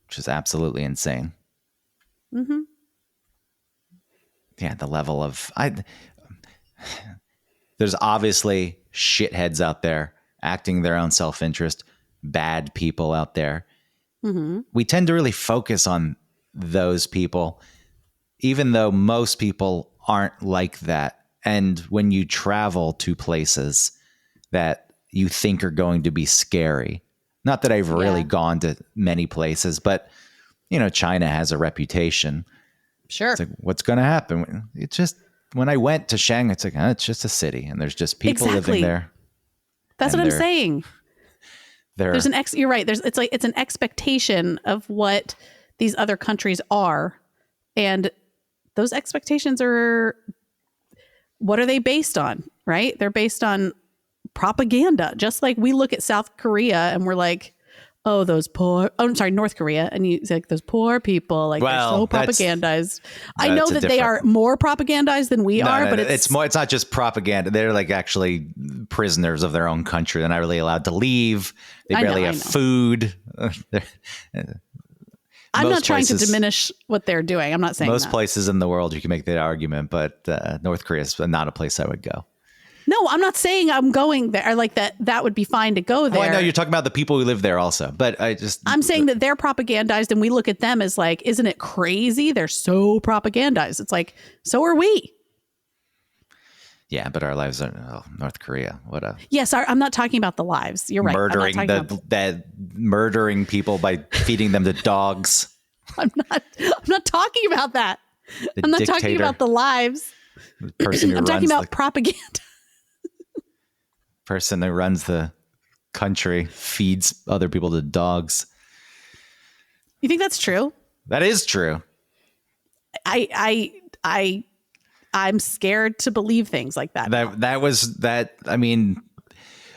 which is absolutely insane. Mm-hmm. Yeah, the level of there's obviously shitheads out there acting their own self-interest, bad people out there. Mm-hmm. We tend to really focus on those people, even though most people aren't like that. And when you travel to places that you think are going to be scary. Not that I've really Yeah. gone to many places, but China has a reputation. Sure. It's like, what's going to happen? It's just, when I went to Shanghai, it's like, it's just a city and there's just people Exactly. living there. That's And what I'm saying. There's You're right. It's an expectation of what these other countries are. And those expectations what are they based on? Right? They're based on propaganda. Just like we look at South Korea and we're like, oh, North Korea. And you say, like, those poor people, like, they're so propagandized. I know that they are more propagandized than we are, but it's not just propaganda. They're like actually prisoners of their own country. They're not really allowed to leave. They barely have food. I'm not trying to diminish what they're doing. I'm not saying most places in the world you can make that argument, but North Korea is not a place I would go. No, I'm not saying I'm going there. Like that would be fine to go there. Oh, I know you're talking about the people who live there also, but I'm saying that they're propagandized and we look at them as like, isn't it crazy? They're so propagandized. It's like, so are we. Yeah, but our lives are North Korea. Yes, I'm not talking about the lives. You're right. Murdering people by feeding them to dogs. I'm not talking about that. I'm not talking about the lives. The person who I'm talking about propaganda. Person who runs the country feeds other people to dogs. You think that's true? That is true. I'm scared to believe things like that. I mean,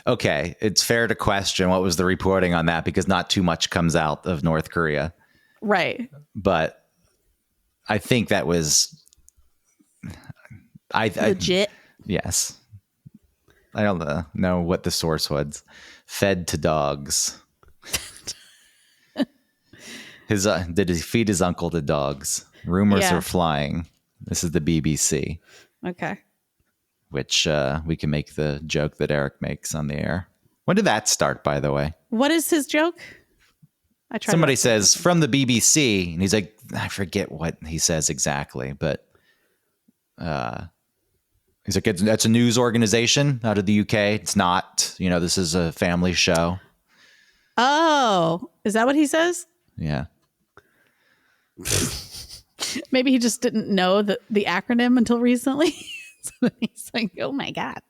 okay, it's fair to question what was the reporting on that because not too much comes out of North Korea. Right. But I think that was legit. Yes. I don't know what the source was. Fed to dogs. Did he feed his uncle to dogs? Rumors are flying. This is the BBC. Okay. Which we can make the joke that Eric makes on the air. When did that start, by the way? What is his joke? Somebody says from the BBC, and he's like, I forget what he says exactly, but he's like, that's a news organization out of the UK. It's not, this is a family show. Oh, is that what he says? Yeah. Maybe he just didn't know the acronym until recently. So he's like, oh my God.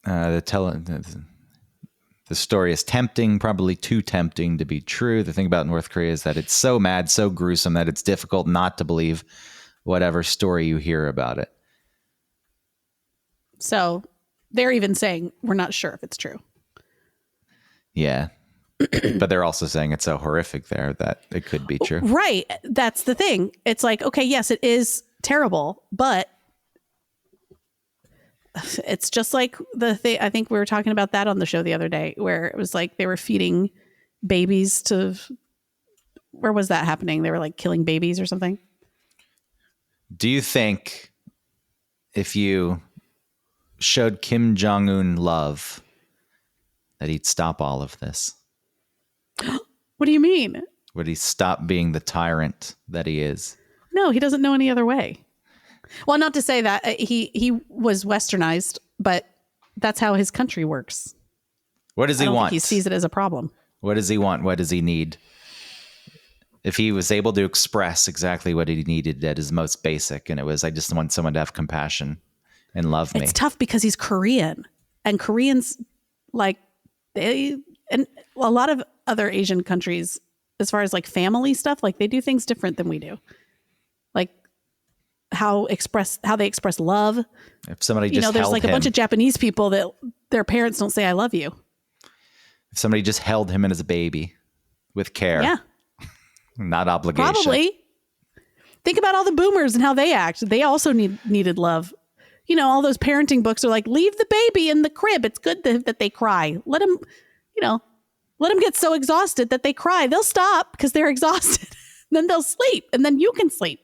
The story is tempting, probably too tempting to be true. The thing about North Korea is that it's so mad, so gruesome that it's difficult not to believe whatever story you hear about it. So they're even saying, we're not sure if it's true. Yeah. But they're also saying it's so horrific there that it could be true. Right. That's the thing. It's like, okay, yes, it is terrible, but it's just like the thing. I think we were talking about that on the show the other day where it was like they were feeding babies to, where was that happening? They were like killing babies or something. Do you think if you showed Kim Jong-un love that he'd stop all of this? What do you mean? Would he stop being the tyrant that he is? No, he doesn't know any other way. Well, not to say that he was westernized, but that's how his country works. What does he want? He sees it as a problem. What does he want? What does he need? If he was able to express exactly what he needed at his most basic, and it was, I just want someone to have compassion and love me. It's tough because he's Korean, and Koreans, like, and a lot of other Asian countries, as far as like family stuff, like they do things different than we do. Like how they express love. If somebody just there's held like him, a bunch of Japanese people that their parents don't say I love you. If somebody just held him as a baby with care, yeah, not obligation. Probably. Think about all the boomers and how they act. They also needed love. All those parenting books are like, leave the baby in the crib. It's good that they cry. Let them get so exhausted that they cry. They'll stop because they're exhausted. Then they'll sleep, and then you can sleep.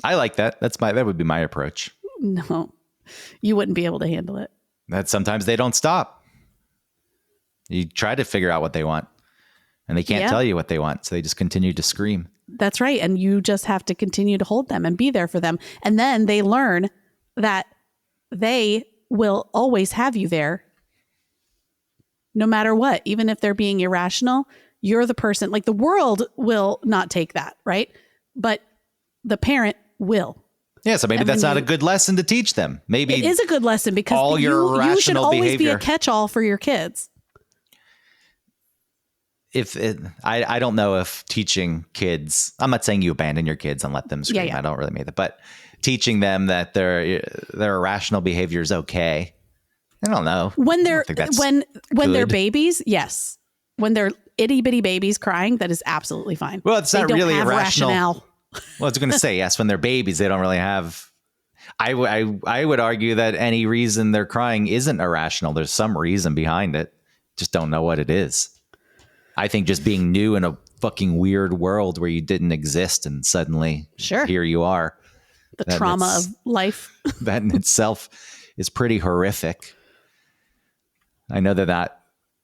I like that. That would be my approach. No, you wouldn't be able to handle it. That sometimes they don't stop. You try to figure out what they want, and they can't tell you what they want, so they just continue to scream. That's right, and you just have to continue to hold them and be there for them, and then they learn that they will always have you there no matter what, even if they're being irrational, you're the person, like the world will not take that, right? But the parent will. Yeah, so maybe And that's when not a you- good lesson to teach them. Maybe It is a good lesson because all your you should irrational always be behavior. a catch-all for your kids. I don't know if teaching kids, I'm not saying you abandon your kids and let them scream. Yeah. I don't really mean that, but teaching them that their irrational behavior is okay. I don't know. When they're I think that's when they're good. babies, yes. When they're itty bitty babies crying, that is absolutely fine. Well, it's They not don't really have irrational. rationale. Well, I was going to say, yes, when they're babies, they don't really have. I would argue that any reason they're crying isn't irrational. There's some reason behind it. Just don't know what it is. I think just being new in a fucking weird world where you didn't exist and suddenly Sure. here you are. The trauma that's- of life. That in itself is pretty horrific. I know they're not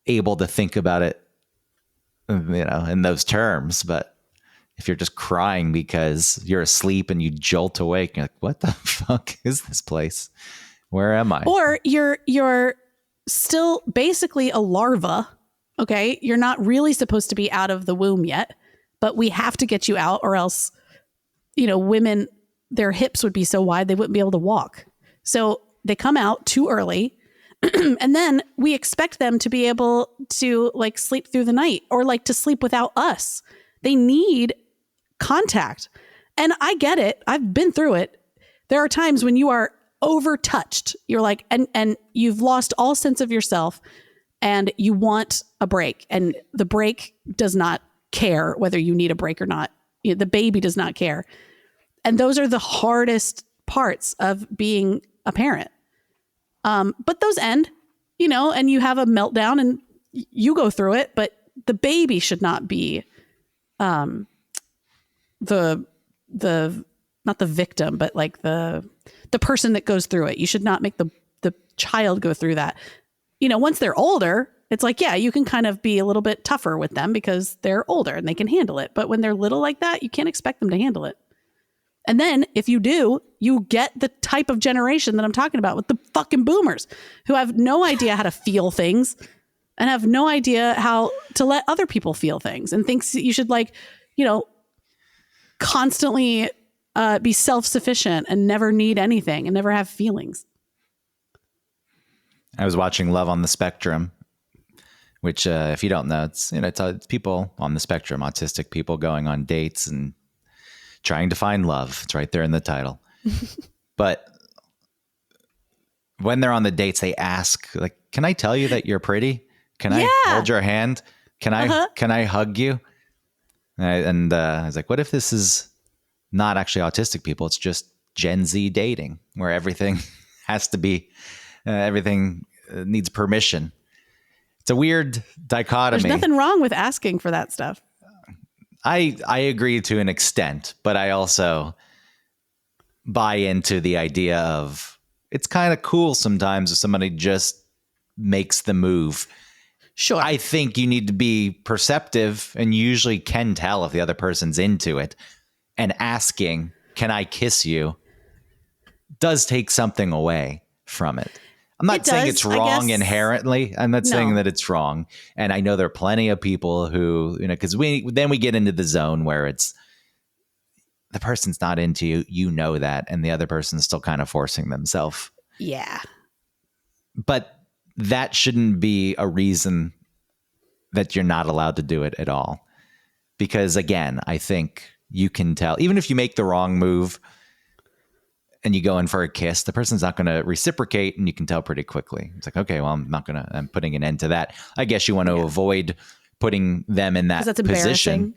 able to think about it, in those terms, but if you're just crying because you're asleep and you jolt awake, you're like, what the fuck is this place? Where am I? Or you're still basically a larva. Okay. You're not really supposed to be out of the womb yet, but we have to get you out or else, women, their hips would be so wide they wouldn't be able to walk. So they come out too early. And then we expect them to be able to like sleep through the night or like to sleep without us. They need contact. And I get it. I've been through it. There are times when you are overtouched. You're like, and you've lost all sense of yourself and you want a break. And the break does not care whether you need a break or not. The baby does not care. And those are the hardest parts of being a parent. But those end, and you have a meltdown and you go through it, but the baby should not be, the not the victim, but like the person that goes through it. You should not make the child go through that. Once they're older, it's like, yeah, you can kind of be a little bit tougher with them because they're older and they can handle it. But when they're little like that, you can't expect them to handle it. And then if you do, you get the type of generation that I'm talking about with the fucking boomers who have no idea how to feel things and have no idea how to let other people feel things and thinks you should constantly be self-sufficient and never need anything and never have feelings. I was watching Love on the Spectrum, which if you don't know, it's people on the spectrum, autistic people going on dates and trying to find love. It's right there in the title. But when they're on the dates, they ask, like, can I tell you that you're pretty? Can I hold your hand? Can I hug you? And I was like, what if this is not actually autistic people? It's just Gen Z dating where everything has to be, everything needs permission. It's a weird dichotomy. There's nothing wrong with asking for that stuff. I agree to an extent, but I also buy into the idea of it's kind of cool sometimes if somebody just makes the move. Sure. I think you need to be perceptive and usually can tell if the other person's into it. And asking, can I kiss you, does take something away from it. I'm not saying it's wrong inherently. I'm not saying that it's wrong. And I know there are plenty of people who, because we get into the zone where it's the person's not into you, that, and the other person's still kind of forcing themselves. Yeah. But that shouldn't be a reason that you're not allowed to do it at all. Because again, I think you can tell, even if you make the wrong move and you go in for a kiss, the person's not going to reciprocate and you can tell pretty quickly. It's like, okay, well, I'm putting an end to that. I guess you want to avoid putting them in that position.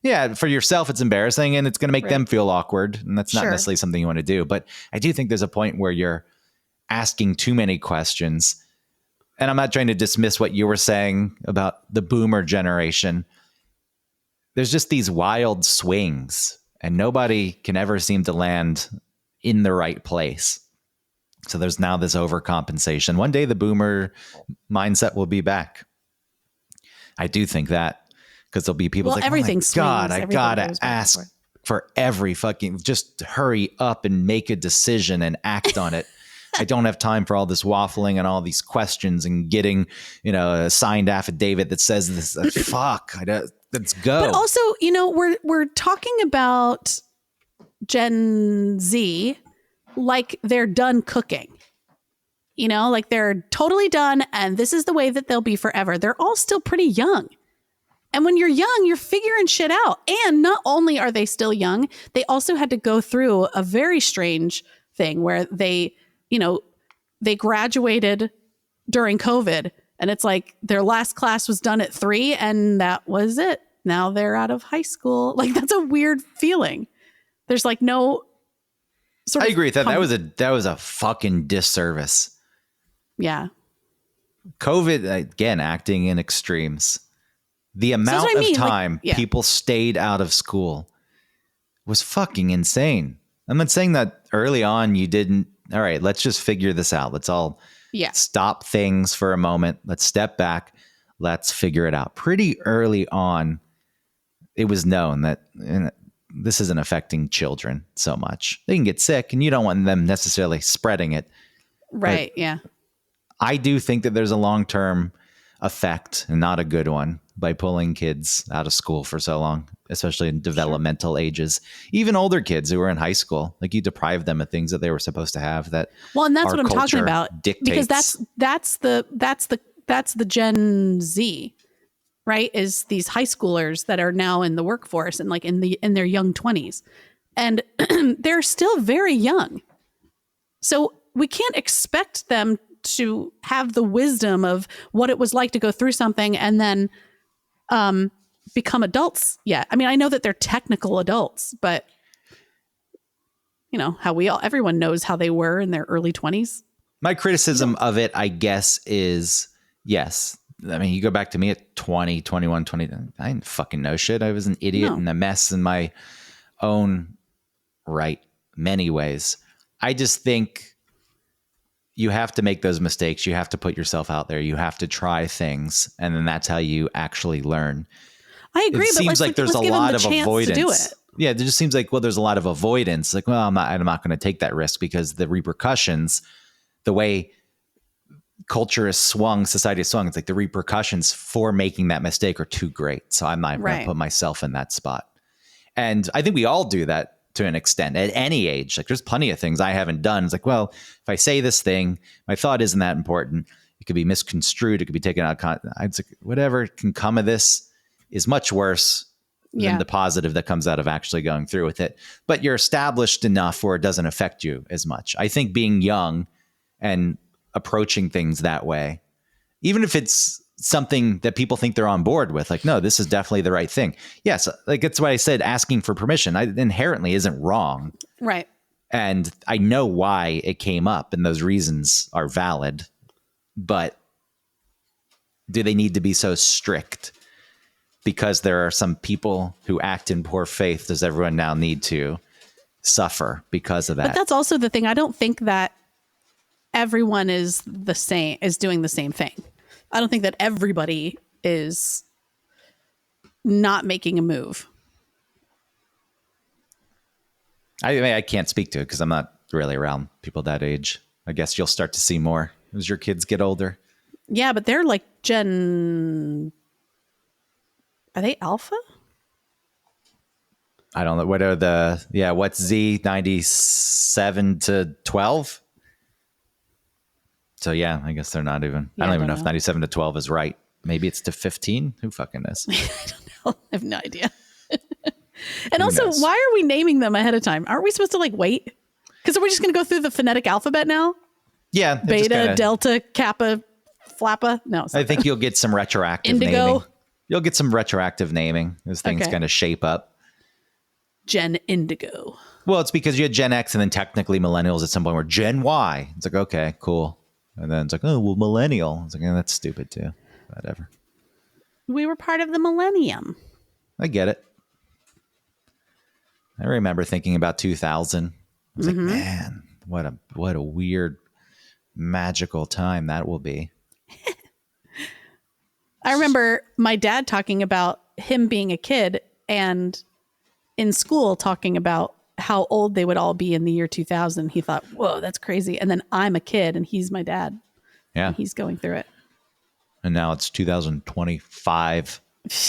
Yeah, for yourself, it's embarrassing and it's going to make them feel awkward. And that's not necessarily something you want to do. But I do think there's a point where you're asking too many questions. And I'm not trying to dismiss what you were saying about the boomer generation. There's just these wild swings and nobody can ever seem to land in the right place. So there's now this overcompensation. One day the boomer mindset will be back. I do think that because there'll be people like, oh my God, I gotta ask for every fucking, just hurry up and make a decision and act on it. I don't have time for all this waffling and all these questions and getting, a signed affidavit that says this. Fuck. Let's go. But also, we're talking about Gen Z like they're done cooking. Like they're totally done and this is the way that they'll be forever. They're all still pretty young. And when you're young, you're figuring shit out. And not only are they still young, they also had to go through a very strange thing where they graduated during COVID and it's like their last class was done at 3 and that was it. Now they're out of high school. Like that's a weird feeling. There's like no sort of I agree with that. That was a fucking disservice. Yeah. COVID, again, acting in extremes. The amount of time people stayed out of school was fucking insane. I'm not saying that early on you didn't. All right, let's just figure this out. Let's all stop things for a moment. Let's step back. Let's figure it out. Pretty early on, it was known that this isn't affecting children so much. They can get sick and you don't want them necessarily spreading it. Right. Yeah. I do think that there's a long-term effect and not a good one by pulling kids out of school for so long, especially in developmental ages. Even older kids who are in high school, like you deprive them of things that they were supposed to have. And that's what I'm talking about. Dictates. Because that's the Gen Z, right? Is these high schoolers that are now in the workforce and like in their young 20s, and they're still very young. So we can't expect them to have the wisdom of what it was like to go through something and then become adults yet. I mean, I know that they're technical adults, but everyone knows how they were in their early 20s. My criticism of it, I guess, is yes. I mean, you go back to me at 20, 21, 20. I didn't fucking know shit. I was an idiot and a mess in my own right, many ways. I just think you have to make those mistakes. You have to put yourself out there. You have to try things. And then that's how you actually learn. I agree. It seems like there's a lot of avoidance. Yeah, it just seems like, there's a lot of avoidance. Like, I'm not going to take that risk because the repercussions, the way culture is swung, society is swung, it's like the repercussions for making that mistake are too great. So I'm not going to put myself in that spot. And I think we all do that to an extent at any age. Like there's plenty of things I haven't done. It's like, well, if I say this thing, my thought isn't that important. It could be misconstrued. It could be taken out of context. Like, whatever can come of this is much worse than the positive that comes out of actually going through with it. But you're established enough where it doesn't affect you as much. I think being young and approaching things that way, even if it's something that people think they're on board with, like, no, this is definitely the right thing. Yes. Like that's why I said asking for permission inherently isn't wrong. Right. And I know why it came up and those reasons are valid, but do they need to be so strict? Because there are some people who act in poor faith. Does everyone now need to suffer because of that? But that's also the thing. I don't think that everyone is doing the same thing. I don't think that everybody is not making a move. I mean, I can't speak to it because I'm not really around people that age. I guess you'll start to see more as your kids get older. Yeah, but they're like are they alpha? I don't know. What are what's Z, 97 to 12? So yeah, I guess they're not even. I don't even know if 97 to 12 is right. Maybe it's to 15. Who fucking knows? I don't know. I have no idea. And also, why are we naming them ahead of time? Aren't we supposed to like wait? Because are we just going to go through the phonetic alphabet now? Yeah. Beta, delta, kappa, flappa. No. I think you'll get some retroactive naming. You'll get some retroactive naming as things kind of shape up. Gen Indigo. Well, it's because you had Gen X and then technically millennials at some point were Gen Y. It's like, okay, cool. And then it's like, oh, well, millennial. It's like, that's stupid too. Whatever. We were part of the millennium. I get it. I remember thinking about 2000. I was like, man, what a weird, magical time that will be. I remember my dad talking about him being a kid and in school talking about how old they would all be in the year 2000. He thought, whoa, that's crazy. And then I'm a kid and he's my dad. Yeah. And he's going through it. And now it's 2025.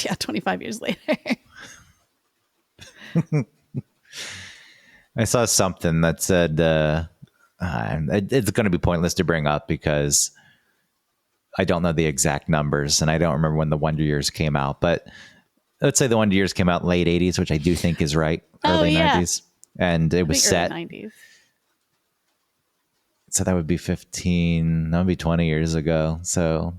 Yeah, 25 years later. I saw something that said it's going to be pointless to bring up because I don't know the exact numbers and I don't remember when the Wonder Years came out. But let's say the Wonder Years came out in late 80s, which I do think is right. Early 90s. And it was set. 90s. So that would be 15, that would be 20 years ago. So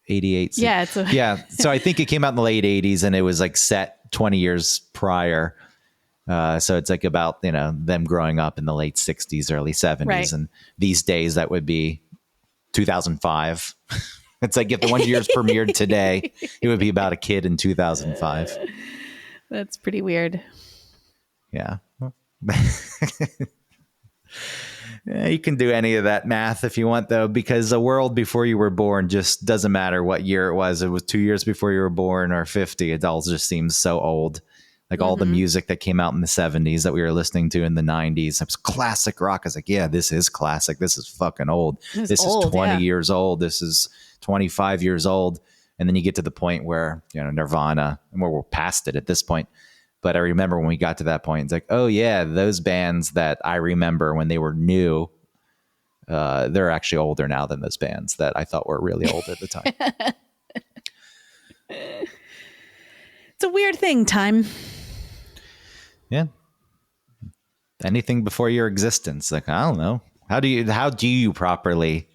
88. Yeah. Yeah. So I think it came out in the late 80s and it was like set 20 years prior. So it's like about, them growing up in the late 60s, early 70s. Right. And these days that would be 2005. It's like if the Wonder Years premiered today, it would be about a kid in 2005. That's pretty weird. Yeah. Yeah, you can do any of that math if you want, though, because a world before you were born just doesn't matter what year it was. It was 2 years before you were born or 50. It all just seems so old. Like all the music that came out in the 70s that we were listening to in the 90s. It was classic rock. I was like, yeah, this is classic. This is fucking old. This is 20 years old. This is 25 years old. And then you get to the point where, Nirvana, and we're past it at this point. But I remember when we got to that point, it's like, oh, yeah, those bands that I remember when they were new, they're actually older now than those bands that I thought were really old at the time. It's a weird thing, time. Yeah. Anything before your existence. Like, I don't know. How do you properly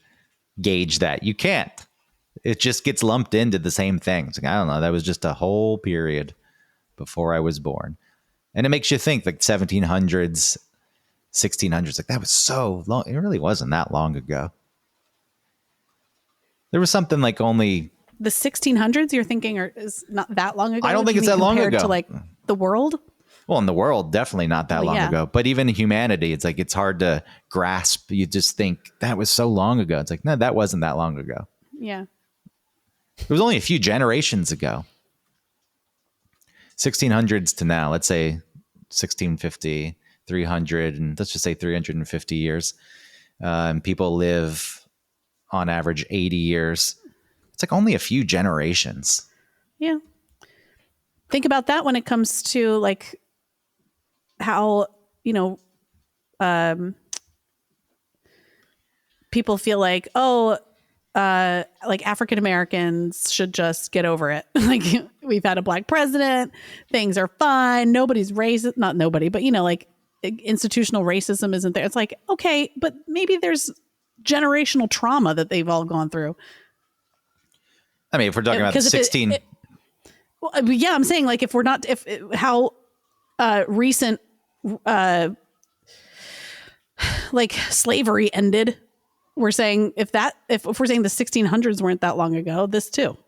gauge that? You can't. It just gets lumped into the same thing. It's like, I don't know. That was just a whole period before I was born. And it makes you think like 1700s, 1600s. Like that was so long. It really wasn't that long ago. There was something like only the 1600s you're thinking is not that long ago. I don't think it's that long ago to like the world. Well, in the world, definitely not that long ago. But even in humanity, it's like it's hard to grasp. You just think that was so long ago. It's like, no, that wasn't that long ago. Yeah. It was only a few generations ago. 1600s to now, let's say 1650, 300, and let's just say 350 years. And people live on average 80 years. It's like only a few generations. Yeah. Think about that when it comes to like how, people feel like, like African Americans should just get over it. Like we've had a black president, things are fine. Nobody's racist, not nobody, but like institutional racism isn't there. It's like, okay, but maybe there's generational trauma that they've all gone through. I mean, if we're talking about 16. Well, yeah, I'm saying like how recent like slavery ended. We're saying if we're saying the 1600s weren't that long ago, this too.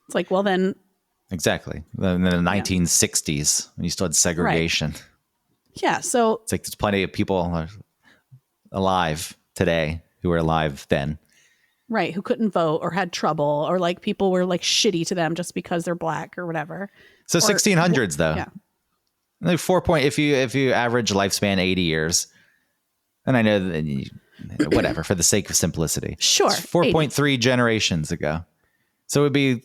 It's like, well then. Exactly. In the 1960s, when you still had segregation. Right. Yeah. So it's like there's plenty of people alive today who were alive then. Right. Who couldn't vote or had trouble or like people were like shitty to them just because they're black or whatever. So 1600s though. Yeah. Like if you average lifespan 80 years, and I know that whatever, for the sake of simplicity. Sure. 4.3 generations ago. So it would be,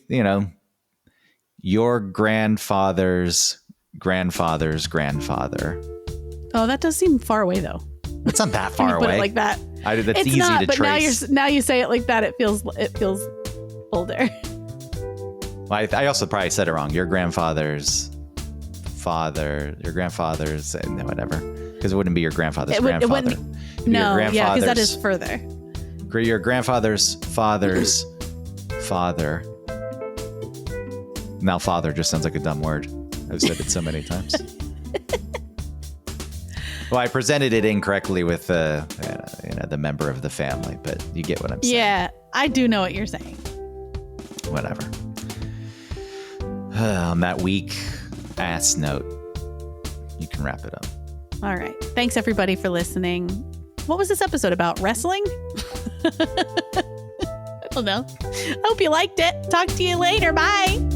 your grandfather's grandfather's grandfather. Oh, that does seem far away thoh. It's not that far away. Put it like that. That's it's easy not, to but trace. Now you say it like that. It feels older. Well, I also probably said it wrong. Your grandfather's father, your grandfather's, whatever. Because it wouldn't be your grandfather's grandfather. No, yeah, because that is further. Your grandfather's father's father. Now, father just sounds like a dumb word. I've said it so many times. Well, I presented it incorrectly with the member of the family, but you get what I'm saying. Yeah, I do know what you're saying. Whatever. On that weak ass note, you can wrap it up. All right. Thanks, everybody, for listening. What was this episode about? Wrestling? I don't know. I hope you liked it. Talk to you later. Bye.